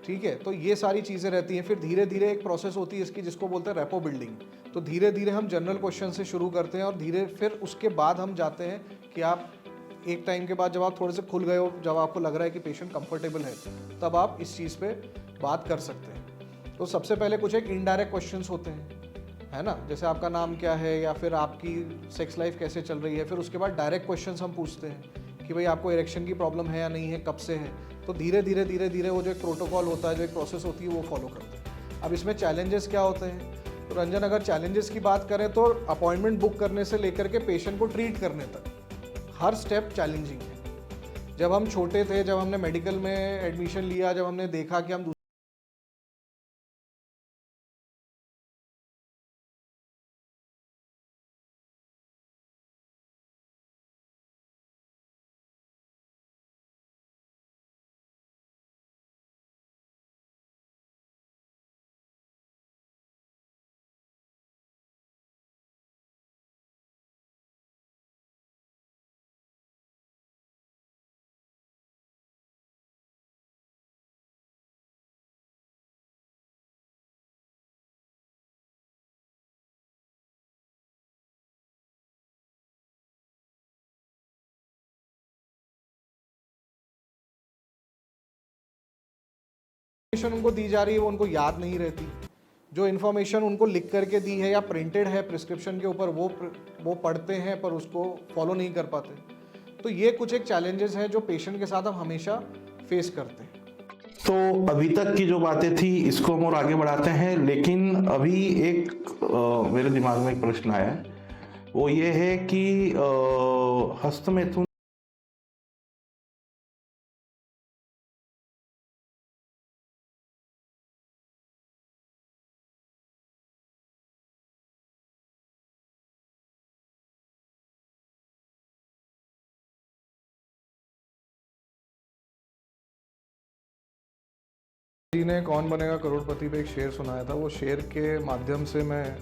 ठीक है, तो ये सारी चीज़ें रहती हैं। फिर धीरे धीरे एक प्रोसेस होती है इसकी जिसको बोलते हैं रेपो बिल्डिंग। तो धीरे धीरे हम जनरल क्वेश्चन से शुरू करते हैं और धीरे फिर उसके बाद हम जाते हैं कि आप एक टाइम के बाद जब आप थोड़े से खुल गए हो, जब आपको लग रहा है कि पेशेंट कंफर्टेबल है, तब आप इस चीज़ पे बात कर सकते हैं। तो सबसे पहले कुछ एक इनडायरेक्ट क्वेश्चंस होते हैं, है ना, जैसे आपका नाम क्या है या फिर आपकी सेक्स लाइफ कैसे चल रही है। फिर उसके बाद डायरेक्ट क्वेश्चंस हम पूछते हैं कि भाई आपको इरेक्शन की प्रॉब्लम है या नहीं है, कब से है। तो धीरे धीरे वो जो एक प्रोटोकॉल होता है, जो एक प्रोसेस होती है, वो फॉलो करते हैं। अब इसमें चैलेंजेस क्या होते हैं, तो रंजन अगर चैलेंजेस की बात करें तो अपॉइंटमेंट बुक करने से लेकर के पेशेंट को ट्रीट करने तक हर स्टेप चैलेंजिंग है। जब हम छोटे थे, जब हमने मेडिकल में एडमिशन लिया, जब हमने देखा कि हम उनको दी जा रही है वो उनको याद नहीं रहती। जो इन्फॉर्मेशन उनको लिख करके दी है या प्रिंटेड है प्रिस्क्रिप्शन के ऊपर, वो पढ़ते हैं पर उसको फॉलो नहीं कर पाते। तो ये कुछ एक चैलेंजेस हैं जो पेशेंट के साथ हम हमेशा फेस करते हैं। तो अभी तक की जो बातें थी इसको हम और आगे बढ़ाते हैं, लेकिन अभी एक मेरे दिमाग में एक प्रश्न आया है, वो ये है कि हस्तमैथुन जी ने कौन बनेगा करोड़पति पे एक शेर सुनाया था, वो शेर के माध्यम से मैं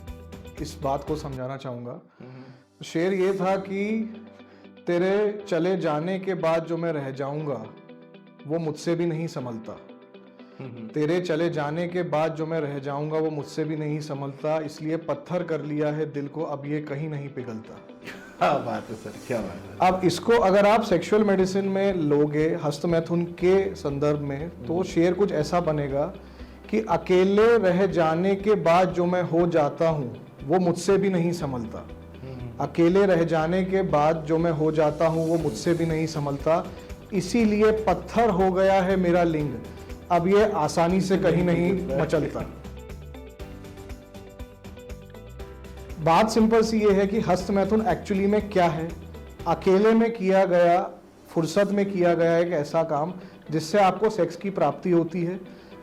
इस बात को समझाना चाहूँगा। शेर ये था कि तेरे चले जाने के बाद जो मैं रह जाऊँगा वो मुझसे भी नहीं संभलता। तेरे चले जाने के बाद जो मैं रह जाऊँगा वो मुझसे भी नहीं संभलता, इसलिए पत्थर कर लिया है दिल को, अब ये कहीं नहीं पिघलता। क्या बात है सर, क्या बात है। अब इसको अगर आप सेक्सुअल मेडिसिन में लोगे हस्तमैथुन के संदर्भ में, तो शेर कुछ ऐसा बनेगा कि अकेले रह जाने के बाद जो मैं हो जाता हूँ वो मुझसे भी नहीं संभलता। अकेले रह जाने के बाद जो मैं हो जाता हूँ वो मुझसे भी नहीं संभलता, इसीलिए पत्थर हो गया है मेरा लिंग, अब ये आसानी से कहीं नहीं मचलता। बात सिंपल सी ये है कि हस्तमैथुन एक्चुअली में क्या है। अकेले में किया गया, फुर्सत में किया गया एक ऐसा काम जिससे आपको सेक्स की प्राप्ति होती है,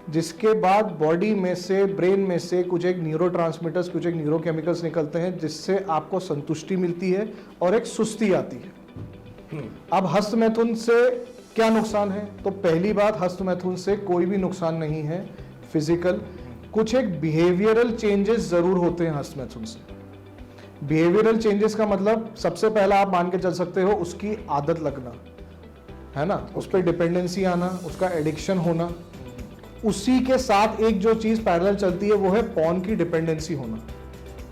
जिसके बाद बॉडी में से, ब्रेन में से कुछ एक न्यूरोट्रांसमीटर्स, कुछ एक न्यूरोकेमिकल्स निकलते हैं जिससे आपको संतुष्टि मिलती है और एक सुस्ती आती है। अब हस्तमैथुन से क्या नुकसान है, तो पहली बात, हस्तमैथुन से कोई भी नुकसान नहीं है फिजिकल। कुछ एक बिहेवियरल चेंजेस जरूर होते हैं हस्तमैथुन से। बिहेवियरल चेंजेस का मतलब सबसे पहला आप मान के चल सकते हो उसकी आदत लगना, है ना, उस पर डिपेंडेंसी आना, उसका एडिक्शन होना। उसी के साथ एक जो चीज पैरेलल चलती है वो है पॉर्न की डिपेंडेंसी होना।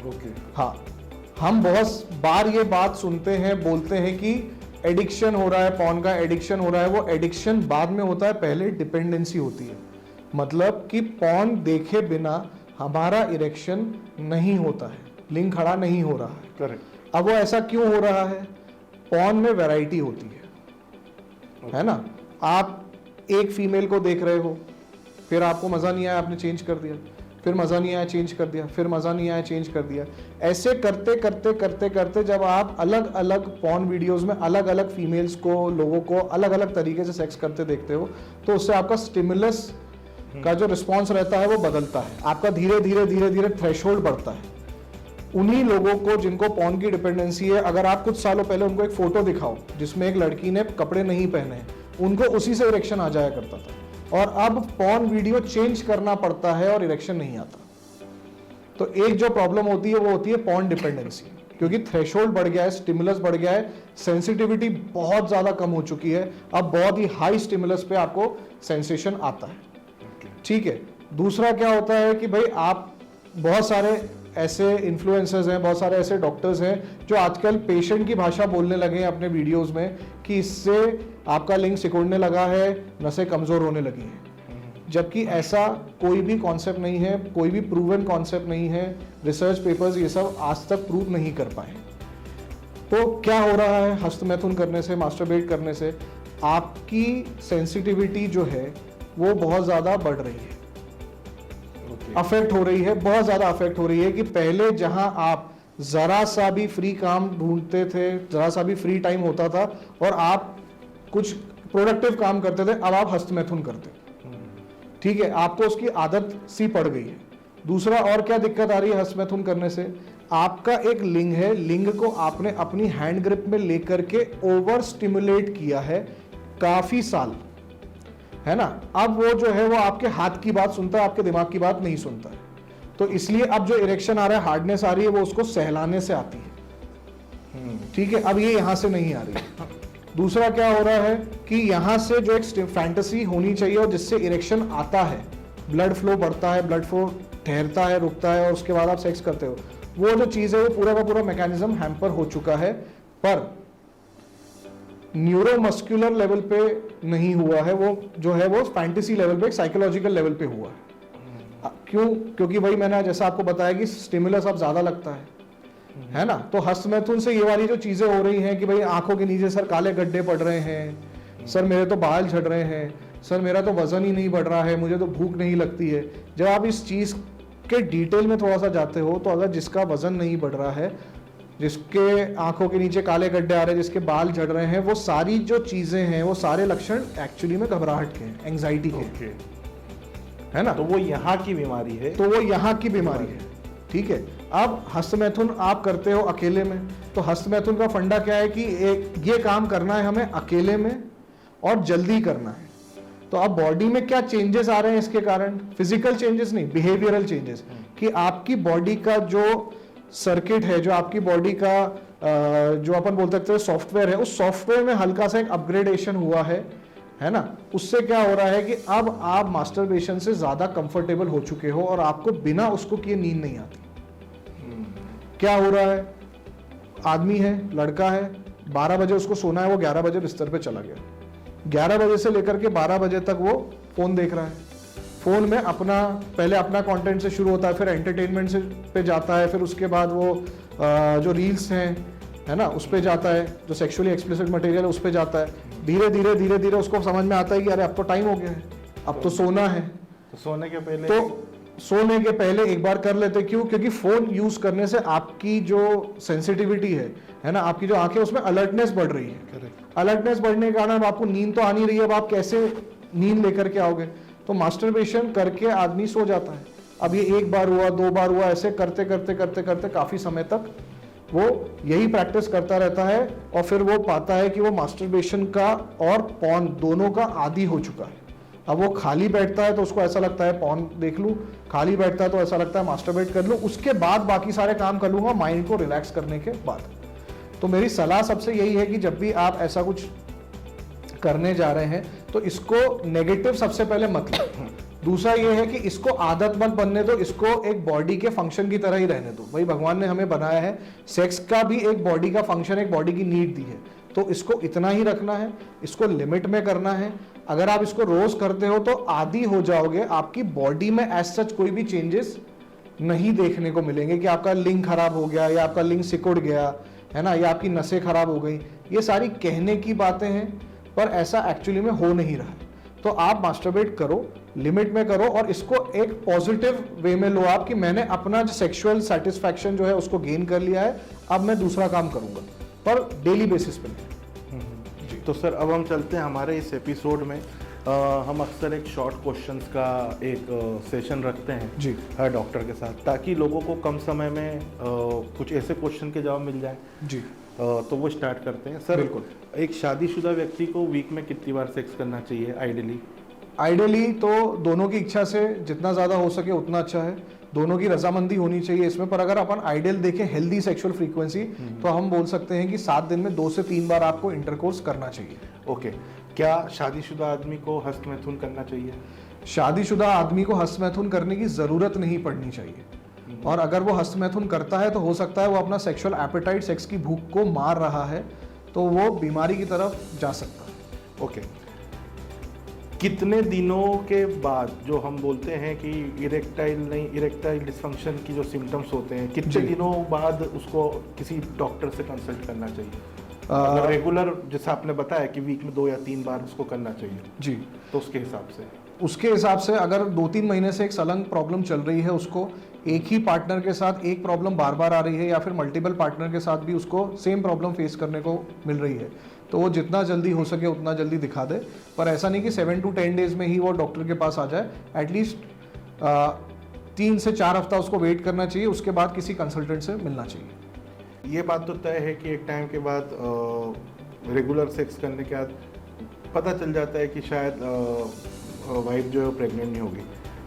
ओके। हाँ, हम बहुत बार ये बात सुनते हैं, बोलते हैं कि एडिक्शन हो रहा है, पॉर्न का एडिक्शन हो रहा है। वो एडिक्शन बाद में होता है, पहले डिपेंडेंसी होती है। मतलब कि पॉर्न देखे बिना हमारा इरेक्शन नहीं होता है, लिंग खड़ा नहीं हो रहा है। करेक्ट। अब वो ऐसा क्यों हो रहा है, पॉर्न में वैरायटी होती है ना। आप एक फीमेल को देख रहे हो, फिर आपको मज़ा नहीं आया, आपने चेंज कर दिया, फिर मज़ा नहीं आया, चेंज कर दिया, फिर मज़ा नहीं आया, चेंज कर दिया। ऐसे करते करते करते करते जब आप अलग अलग पॉर्न वीडियोस में अलग अलग फीमेल्स को, लोगों को अलग अलग तरीके से सेक्स करते देखते हो, तो उससे आपका स्टिमुलस का जो रिस्पॉन्स रहता है वो बदलता है। आपका धीरे धीरे धीरे धीरे थ्रेशोल्ड बढ़ता है। उन्हीं लोगों को जिनको पॉर्न की डिपेंडेंसी है, अगर आप कुछ सालों पहले उनको एक फोटो दिखाओ जिसमें एक लड़की ने कपड़े नहीं पहने हैं, उनको उसी से इरेक्शन आ जाया करता था। और अब पॉर्न वीडियो चेंज करना पड़ता है और इरेक्शन नहीं आता। तो एक जो प्रॉब्लम होती है वो होती है पॉर्न डिपेंडेंसी, क्योंकि थ्रेशोल्ड बढ़ गया है, स्टिमुलस बढ़ गया है, सेंसिटिविटी बहुत ज्यादा कम हो चुकी है। अब बहुत ही हाई स्टिमुलस पे आपको सेंसेशन आता है। ठीक है। दूसरा क्या होता है कि भाई आप बहुत सारे ऐसे इन्फ्लुएंसर्स हैं, बहुत सारे ऐसे डॉक्टर्स हैं जो आजकल पेशेंट की भाषा बोलने लगे हैं अपने वीडियोस में कि इससे आपका लिंग सिकुड़ने लगा है, नसें कमज़ोर होने लगी हैं। जबकि ऐसा कोई भी कॉन्सेप्ट नहीं है, कोई भी प्रूवन कॉन्सेप्ट नहीं है। रिसर्च पेपर्स ये सब आज तक प्रूव नहीं कर पाए। तो क्या हो रहा है हस्तमैथुन करने से, मास्टरबेट करने से? आपकी सेंसिटिविटी जो है वो बहुत ज़्यादा बढ़ रही है, अफेक्ट हो रही है, बहुत ज़्यादा अफेक्ट हो रही है। कि पहले जहां आप ज़रा सा भी फ्री काम ढूंढते थे, ज़रा सा भी फ्री टाइम होता था और आप कुछ प्रोडक्टिव काम करते थे, अब आप हस्तमैथुन करते। ठीक है, आपको उसकी आदत सी पड़ गई है। दूसरा और क्या दिक्कत आ रही है हस्तमैथुन करने से? आपका एक लिंग है, लिंग को आपने अपनी हैंड ग्रिप में लेकर के ओवर स्टिमुलेट किया है काफी साल, है ना। अब वो जो है वो आपके हाथ की बात सुनता है, आपके दिमाग की बात नहीं सुनता है। तो इसलिए अब जो इरेक्शन आ रहा है, हार्डनेस आ रही है, वो उसको सहलाने से आती है। ठीक है, अब ये यहां से नहीं आ रही है। दूसरा क्या हो रहा है कि यहां से जो एक फैंटेसी होनी चाहिए और जिससे इरेक्शन आता है, ब्लड फ्लो बढ़ता है, ब्लड फ्लो ठहरता है, रुकता है और उसके बाद आप सेक्स करते हो, वो जो चीज है वो पूरा का पूरा मैकेनिज्म हैम्पर हो चुका है। पर न्यूरोमस्कुलर लेवल पे नहीं हुआ है, वो जो है वो फैंटेसी लेवल पे, साइकोलॉजिकल लेवल पे हुआ है। क्यों? क्योंकि भाई मैंने जैसा आपको बताया कि स्टिमुलस अब ज्यादा लगता है ना। तो हस्तमैथुन से ये वाली जो चीजें हो रही हैं कि भाई आंखों के नीचे सर काले गड्ढे पड़ रहे हैं, सर मेरे तो बाल झड़ रहे हैं, सर मेरा तो वजन ही नहीं बढ़ रहा है, मुझे तो भूख नहीं लगती है। जब आप इस चीज के डिटेल में थोड़ा सा जाते हो तो अगर जिसका वजन नहीं बढ़ रहा है, जिसके आंखों के नीचे काले गड्ढे आ रहे हैं, जिसके बाल झड़ रहे हैं, वो सारी जो चीजें हैं, वो सारे लक्षण एक्चुअली में घबराहट के हैं, एंग्जाइटी के, है ना। तो वो यहाँ की बीमारी है, तो वो यहाँ की बीमारी है। ठीक है, अब हस्तमैथुन आप करते हो अकेले में, तो हस्तमैथुन का फंडा क्या है कि ये काम करना है हमें अकेले में और जल्दी करना है। तो अब बॉडी में क्या चेंजेस आ रहे हैं इसके कारण? फिजिकल चेंजेस नहीं, बिहेवियरल चेंजेस। कि आपकी बॉडी का जो सर्किट है, जो आपकी बॉडी का जो अपन बोल सकते हैं सॉफ्टवेयर है, उस सॉफ्टवेयर में हल्का सा एक अपग्रेडेशन हुआ है ना। उससे क्या हो रहा है कि अब आप मास्टरबेशन से ज्यादा कंफर्टेबल हो चुके हो और आपको बिना उसको किए नींद नहीं आती। क्या हो रहा है? आदमी है, लड़का है, 12 बजे उसको सोना है, वो 11 बजे बिस्तर पे चला गया। 11 बजे से लेकर के 12 बजे तक वो फोन देख रहा है। फोन में अपना पहले अपना कंटेंट से शुरू होता है, फिर एंटरटेनमेंट से पे जाता है, फिर उसके बाद वो जो रील्स हैं, है ना, उस पे जाता है, जो सेक्सुअली एक्सप्लिसिट मटेरियल है उस पे जाता है। धीरे धीरे उसको समझ में आता है कि अरे अब तो टाइम हो गया है, अब तो सोना है। तो सोने के पहले एक बार कर लेते। क्यों? क्योंकि फोन यूज करने से आपकी जो सेंसिटिविटी है ना, आपकी जो आंखें, उसमें अलर्टनेस बढ़ रही है। अलर्टनेस बढ़ने के कारण अब आपको नींद तो आनी रही है, अब आप कैसे नींद लेकर के आओगे? तो मास्टरबेशन करके आदमी सो जाता है। अब ये एक बार हुआ, 2 बार हुआ, ऐसे करते करते करते करते काफी समय तक वो यही प्रैक्टिस करता रहता है और फिर वो पाता है कि वो मास्टरबेशन का और पॉर्न दोनों का आदी हो चुका है। अब वो खाली बैठता है तो उसको ऐसा लगता है पॉर्न देख लूं, खाली बैठता है तो ऐसा लगता है मास्टरबेट कर लूं, उसके बाद बाकी सारे काम कर लूंगा माइंड को रिलैक्स करने के बाद। तो मेरी सलाह सबसे यही है कि जब भी आप ऐसा कुछ करने जा रहे हैं तो इसको नेगेटिव सबसे पहले मत लो। दूसरा ये है कि इसको आदत मत बनने दो, इसको एक बॉडी के फंक्शन की तरह ही रहने दो। भाई भगवान ने हमें बनाया है, सेक्स का भी एक बॉडी का फंक्शन, एक बॉडी की नीड दी है, तो इसको इतना ही रखना है, इसको लिमिट में करना है। अगर आप इसको रोज करते हो तो आदी हो जाओगे, आपकी बॉडी में एज सच कोई भी चेंजेस नहीं देखने को मिलेंगे कि आपका लिंग खराब हो गया या आपका लिंग सिकुड़ गया, है ना, या आपकी नसें खराब हो गई। ये सारी कहने की बातें हैं, पर ऐसा एक्चुअली में हो नहीं रहा है। तो आप मास्टरबेट करो, लिमिट में करो और इसको एक पॉजिटिव वे में लो आप कि मैंने अपना जो सेक्सुअल सेटिस्फैक्शन जो है उसको गेन कर लिया है, अब मैं दूसरा काम करूंगा, पर डेली बेसिस पे नहीं। तो सर अब हम चलते हैं हमारे इस एपिसोड में। हम अक्सर एक शॉर्ट क्वेश्चंस का एक सेशन रखते हैं जी हर डॉक्टर के साथ, ताकि लोगों को कम समय में कुछ ऐसे क्वेश्चन के जवाब मिल जाए जी। तो वो स्टार्ट करते हैं सर। बिल्कुल। एक शादीशुदा व्यक्ति को वीक में कितनी बार सेक्स करना चाहिए आइडियली? तो दोनों की इच्छा से जितना ज़्यादा हो सके उतना अच्छा है, दोनों की रजामंदी होनी चाहिए इसमें। पर अगर अपन आइडियल देखें हेल्दी सेक्सुअल फ्रीक्वेंसी, तो हम बोल सकते हैं कि 7 दिन में 2 से 3 बार आपको इंटरकोर्स करना चाहिए। ओके। क्या शादीशुदा आदमी को हस्तमैथुन करना चाहिए? शादीशुदा आदमी को हस्तमैथुन करने की ज़रूरत नहीं पड़नी चाहिए, और अगर वो हस्तमैथुन करता है तो हो सकता है वो अपना सेक्सुअल एपेटाइट, सेक्स की भूख को मार रहा है, तो वो बीमारी की तरफ जा सकता है। ओके, कितने दिनों के बाद, जो हम बोलते हैं कि इरेक्टाइल डिसफंक्शन की जो सिम्टम्स होते हैं, कितने जी। दिनों बाद उसको किसी डॉक्टर से कंसल्ट करना चाहिए? अगर रेगुलर, जैसे आपने बताया कि वीक में 2 या 3 बार उसको करना चाहिए, जी, तो उसके हिसाब से अगर 2-3 महीने से एक सलंग प्रॉब्लम चल रही है, उसको एक ही पार्टनर के साथ एक प्रॉब्लम बार बार आ रही है, या फिर मल्टीपल पार्टनर के साथ भी उसको सेम प्रॉब्लम फेस करने को मिल रही है, तो वो जितना जल्दी हो सके उतना जल्दी दिखा दे। पर ऐसा नहीं कि 7 to 10 डेज में ही वो डॉक्टर के पास आ जाए। एटलीस्ट 3 से 4 हफ्ता उसको वेट करना चाहिए, उसके बाद किसी कंसल्टेंट से मिलना चाहिए। ये बात तो तय है कि एक टाइम के बाद रेगुलर सेक्स करने के बाद पता चल जाता है कि शायद वाइफ जो है प्रेग्नेंट नहीं होगी,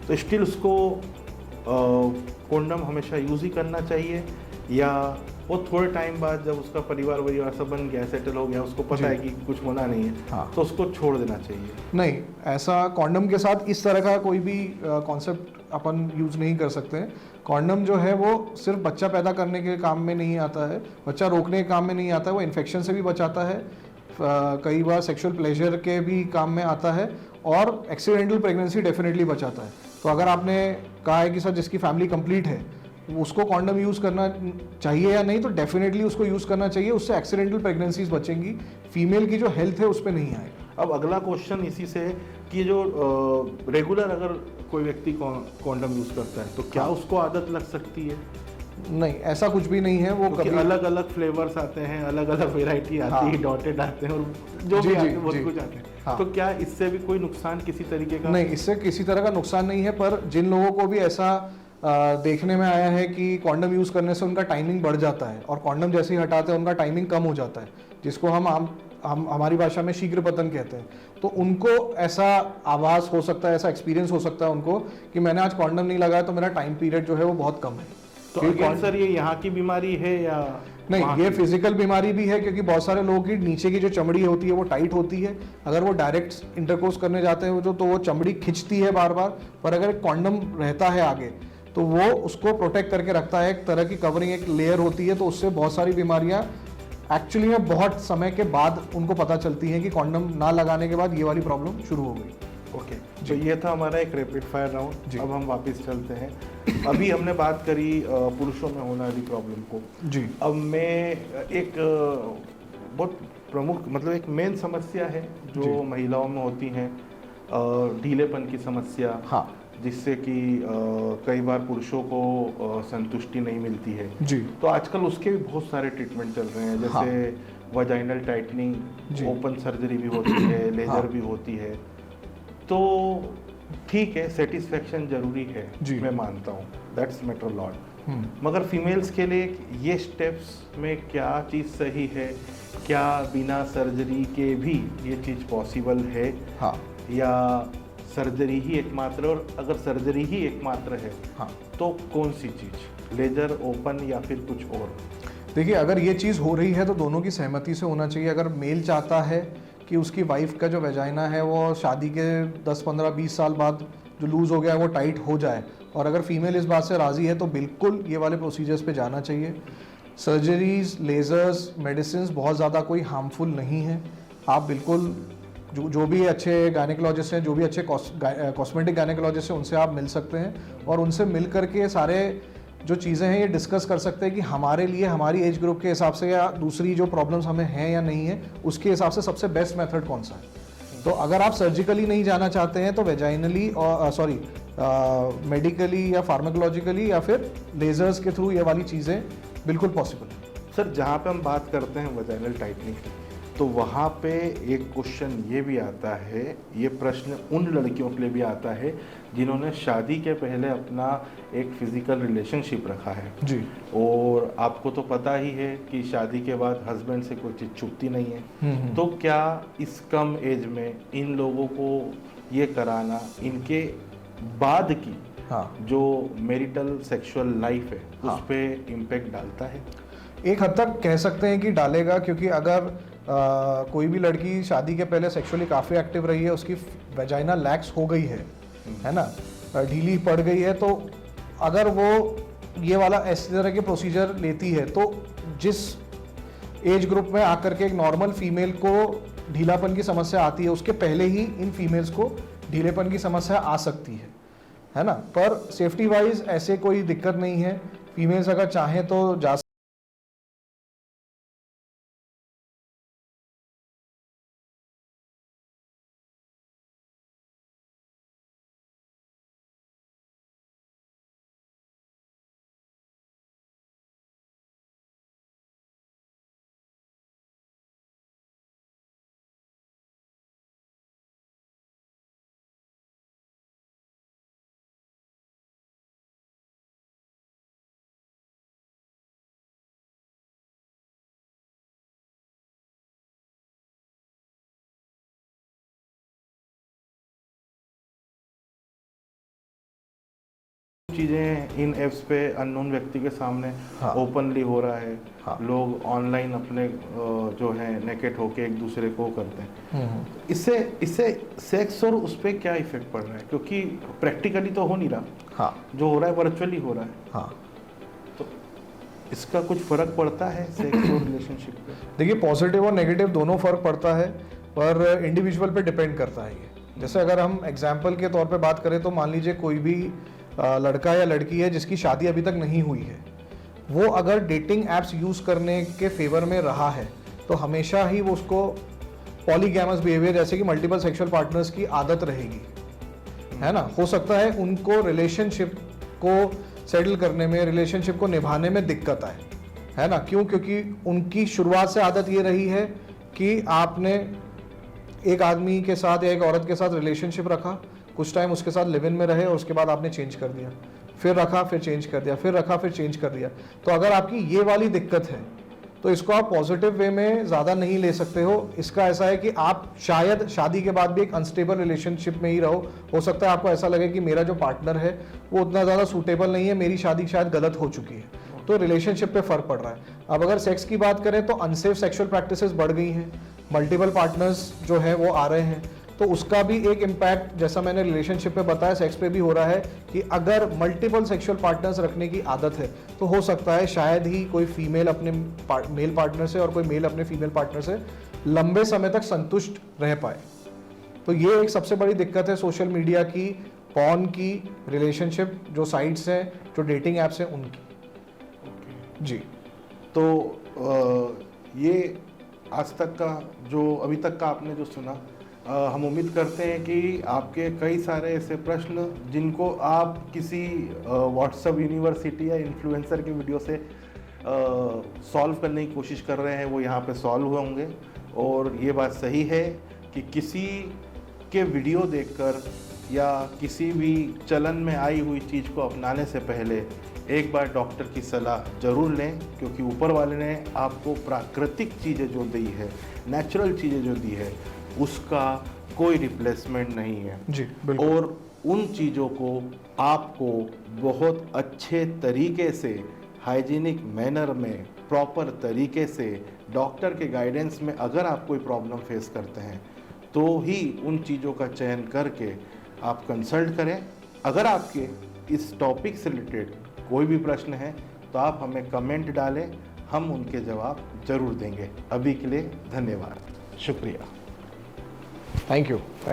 तो स्टिल उसको कॉन्डम हमेशा यूज़ ही करना चाहिए, या वो थोड़े टाइम बाद जब उसका परिवार सब बन गया, सेटल हो गया, उसको पता है कि कुछ होना नहीं है, हाँ, तो उसको छोड़ देना चाहिए? नहीं, ऐसा कॉन्डम के साथ इस तरह का कोई भी कॉन्सेप्ट अपन यूज़ नहीं कर सकते हैं। कॉन्डम जो है वो सिर्फ बच्चा पैदा करने के काम में नहीं आता है, बच्चा रोकने के काम में नहीं आता है, वो इन्फेक्शन से भी बचाता है, कई बार सेक्सुअल प्लेजर के भी काम में आता है, और एक्सीडेंटल प्रेगनेंसी डेफिनेटली बचाता है। तो अगर आपने कहा है कि सर जिसकी फैमिली कंप्लीट है उसको कॉन्डम यूज़ करना चाहिए या नहीं, तो डेफिनेटली उसको यूज़ करना चाहिए, उससे एक्सीडेंटल प्रेगनेंसीज बचेंगी, फीमेल की जो हेल्थ है उस पर नहीं आएगा। अब अगला क्वेश्चन इसी से कि जो रेगुलर अगर कोई व्यक्ति कॉन्डम यूज़ करता है, तो क्या उसको आदत लग सकती है? नहीं, ऐसा कुछ भी नहीं है। वो कभी अलग अलग फ्लेवर्स आते हैं, अलग अलग वेराइटी आती है, डॉटेड आते हैं, और जो भी आते हैं बहुत कुछ आते हैं। हाँ। तो क्या इससे भी कोई नुकसान किसी तरीके का? नहीं, इससे किसी तरह का नुकसान नहीं है, पर जिन लोगों को भी ऐसा देखने में आया है कि कॉन्डम यूज़ करने से उनका टाइमिंग बढ़ जाता है, और कॉन्डम जैसे ही हटाते हैं उनका टाइमिंग कम हो जाता है, जिसको हम हमारी भाषा में शीघ्र पतन कहते हैं, तो उनको ऐसा आभास हो सकता है, ऐसा एक्सपीरियंस हो सकता है उनको कि मैंने आज कॉन्डम नहीं लगाया तो मेरा टाइम पीरियड जो है वो बहुत कम है। तो अगेन सर, ये यहाँ की बीमारी है या नहीं? ये फिजिकल बीमारी भी है, क्योंकि बहुत सारे लोगों की नीचे की जो चमड़ी होती है वो टाइट होती है, अगर वो डायरेक्ट इंटरकोर्स करने जाते हैं तो वो चमड़ी खिंचती है बार बार, पर अगर कॉन्डम रहता है आगे तो वो उसको प्रोटेक्ट करके रखता है, एक तरह की कवरिंग, एक लेयर होती है, तो उससे बहुत सारी बीमारियां एक्चुअली में बहुत समय के बाद उनको पता चलती हैं कि कॉन्डम ना लगाने के बाद ये वाली प्रॉब्लम शुरू हो गई। ओके, तो ये था हमारा एक रैपिड फायर राउंड। अब हम वापस चलते हैं। अभी हमने बात करी पुरुषों में होने वाली प्रॉब्लम को जी। अब मैं एक बहुत प्रमुख, मतलब एक मेन समस्या है जो महिलाओं में होती हैं, ढीलेपन की समस्या। हाँ, जिससे कि कई बार पुरुषों को संतुष्टि नहीं मिलती है जी। तो आजकल उसके भी बहुत सारे ट्रीटमेंट चल रहे हैं, जैसे वजाइनल टाइटनिंग, ओपन सर्जरी भी होती है, लेजर भी होती है। तो ठीक है, सेटिस्फेक्शन जरूरी है, मैं मानता हूँ, दैट्स मैटर लॉट, मगर फीमेल्स के लिए ये स्टेप्स में क्या चीज़ सही है? क्या बिना सर्जरी के भी ये चीज़ पॉसिबल है? हाँ, या सर्जरी ही एकमात्र, और अगर सर्जरी ही एकमात्र है तो कौन सी चीज़, लेजर, ओपन, या फिर कुछ और? देखिए, अगर ये चीज़ हो रही है तो दोनों की सहमति से होना चाहिए। अगर मेल चाहता है कि उसकी वाइफ का जो वेजाइना है वो शादी के 10, 15, 20 साल बाद जो लूज़ हो गया है वो टाइट हो जाए, और अगर फीमेल इस बात से राज़ी है तो बिल्कुल ये वाले प्रोसीजर्स पे जाना चाहिए। सर्जरीज, लेज़र्स, मेडिसिन बहुत ज़्यादा कोई हार्मफुल नहीं है। आप बिल्कुल जो भी अच्छे गायनेकोलॉजिस्ट हैं, जो भी अच्छे कॉस्मेटिक गायनेकोलॉजिस्ट हैं, उनसे आप मिल सकते हैं, और उनसे मिल करके सारे जो चीज़ें हैं ये डिस्कस कर सकते हैं कि हमारे लिए, हमारी एज ग्रुप के हिसाब से, या दूसरी जो प्रॉब्लम्स हमें हैं या नहीं है, उसके हिसाब से सबसे बेस्ट मेथड कौन सा है। तो अगर आप सर्जिकली नहीं जाना चाहते हैं तो वेजाइनली और मेडिकली या फार्माकोलॉजिकली या फिर लेजर्स के थ्रू ये वाली चीज़ें बिल्कुल पॉसिबल है। सर, जहाँ पे हम बात करते हैं वजाइनल टाइटनिंग की, तो वहाँ पे एक क्वेश्चन ये भी आता है, ये प्रश्न उन लड़कियों के लिए भी आता है जिन्होंने शादी के पहले अपना एक फिजिकल रिलेशनशिप रखा है जी, और आपको तो पता ही है कि शादी के बाद हस्बैंड से कोई चीज़ छुपती नहीं है। तो क्या इस कम एज में इन लोगों को ये कराना इनके बाद की जो मैरिटल सेक्सुअल लाइफ है उस पर इम्पेक्ट डालता है? एक हद तक कह सकते हैं कि डालेगा, क्योंकि अगर कोई भी लड़की शादी के पहले सेक्सुअली काफ़ी एक्टिव रही है, उसकी वेजाइना लैक्स हो गई है, है ना, ढीली पड़ गई है, तो अगर वो ये वाला इस तरह के प्रोसीजर लेती है तो जिस एज ग्रुप में आकर के एक नॉर्मल फीमेल को ढीलापन की समस्या आती है, उसके पहले ही इन फीमेल्स को ढीलेपन की समस्या आ सकती है ना। पर सेफ्टी वाइज ऐसे कोई दिक्कत नहीं है, फीमेल्स अगर चाहें तो जा चीज़ें इन एप्स पे अननोन व्यक्ति के सामने हाँ। ओपनली हो रहा है। हाँ। लोग ऑनलाइन अपने जो है नेकेट होके एक दूसरे को करते हैं। इससे सेक्स और उस पर क्या इफेक्ट पड़ रहा है, क्योंकि प्रैक्टिकली तो हो नहीं रहा। हाँ। जो हो रहा है वर्चुअली हो रहा है। हाँ। तो इसका कुछ फर्क पड़ता है सेक्स और रिलेशनशिप पे? देखिए, पॉजिटिव और नेगेटिव दोनों फर्क पड़ता है, पर इंडिविजुअल पे डिपेंड करता है ये। जैसे अगर हम एग्जाम्पल के तौर पे बात करें तो मान लीजिए कोई भी लड़का या लड़की है जिसकी शादी अभी तक नहीं हुई है, वो अगर डेटिंग एप्स यूज़ करने के फेवर में रहा है तो हमेशा ही वो उसको पॉलीगैमस बिहेवियर, जैसे कि मल्टीपल सेक्सुअल पार्टनर्स की आदत रहेगी, है ना। हो सकता है उनको रिलेशनशिप को सेटल करने में, रिलेशनशिप को निभाने में दिक्कत आए, है ना। क्यों? क्योंकि उनकी शुरुआत से आदत ये रही है कि आपने एक आदमी के साथ या एक औरत के साथ रिलेशनशिप रखा, कुछ टाइम उसके साथ लिव इन में रहे और उसके बाद आपने चेंज कर दिया, फिर रखा, फिर चेंज कर दिया, फिर रखा, फिर चेंज कर दिया। तो अगर आपकी ये वाली दिक्कत है तो इसको आप पॉजिटिव वे में ज़्यादा नहीं ले सकते हो। इसका ऐसा है कि आप शायद शादी के बाद भी एक अनस्टेबल रिलेशनशिप में ही रहो। हो सकता है आपको ऐसा लगे कि मेरा जो पार्टनर है वो उतना ज़्यादा सूटेबल नहीं है, मेरी शादी शायद गलत हो चुकी है, तो रिलेशनशिप पे फ़र्क पड़ रहा है। अब अगर सेक्स की बात करें तो अनसेफ सेक्सुअल प्रैक्टिसेस बढ़ गई हैं, मल्टीपल पार्टनर्स जो हैं वो आ रहे हैं, तो उसका भी एक इम्पैक्ट, जैसा मैंने रिलेशनशिप पे बताया, सेक्स पे भी हो रहा है कि अगर मल्टीपल सेक्सुअल पार्टनर्स रखने की आदत है तो हो सकता है शायद ही कोई फीमेल अपने मेल पार्टनर से और कोई मेल अपने फीमेल पार्टनर से लंबे समय तक संतुष्ट रह पाए। तो ये एक सबसे बड़ी दिक्कत है सोशल मीडिया की, पॉर्न की, रिलेशनशिप जो साइट्स हैं, जो डेटिंग ऐप्स हैं उनकी। जी। तो ये आज तक का जो अभी तक का आपने जो सुना, हम उम्मीद करते हैं कि आपके कई सारे ऐसे प्रश्न जिनको आप किसी व्हाट्सएप यूनिवर्सिटी या इन्फ्लुएंसर के वीडियो से सॉल्व करने की कोशिश कर रहे हैं, वो यहाँ पे सॉल्व हुए होंगे। और ये बात सही है कि किसी के वीडियो देखकर या किसी भी चलन में आई हुई चीज़ को अपनाने से पहले एक बार डॉक्टर की सलाह ज़रूर लें, क्योंकि ऊपर वाले ने आपको प्राकृतिक चीज़ें जो दी है, नेचुरल चीज़ें जो दी है, उसका कोई रिप्लेसमेंट नहीं है। जी, बिल्कुल। और उन चीज़ों को आपको बहुत अच्छे तरीके से, हाइजीनिक मैनर में, प्रॉपर तरीके से डॉक्टर के गाइडेंस में अगर आप कोई प्रॉब्लम फेस करते हैं तो ही उन चीज़ों का चयन करके आप कंसल्ट करें। अगर आपके इस टॉपिक से रिलेटेड कोई भी प्रश्न है तो आप हमें कमेंट डालें, हम उनके जवाब ज़रूर देंगे। अभी के लिए धन्यवाद, शुक्रिया, थैंक यू।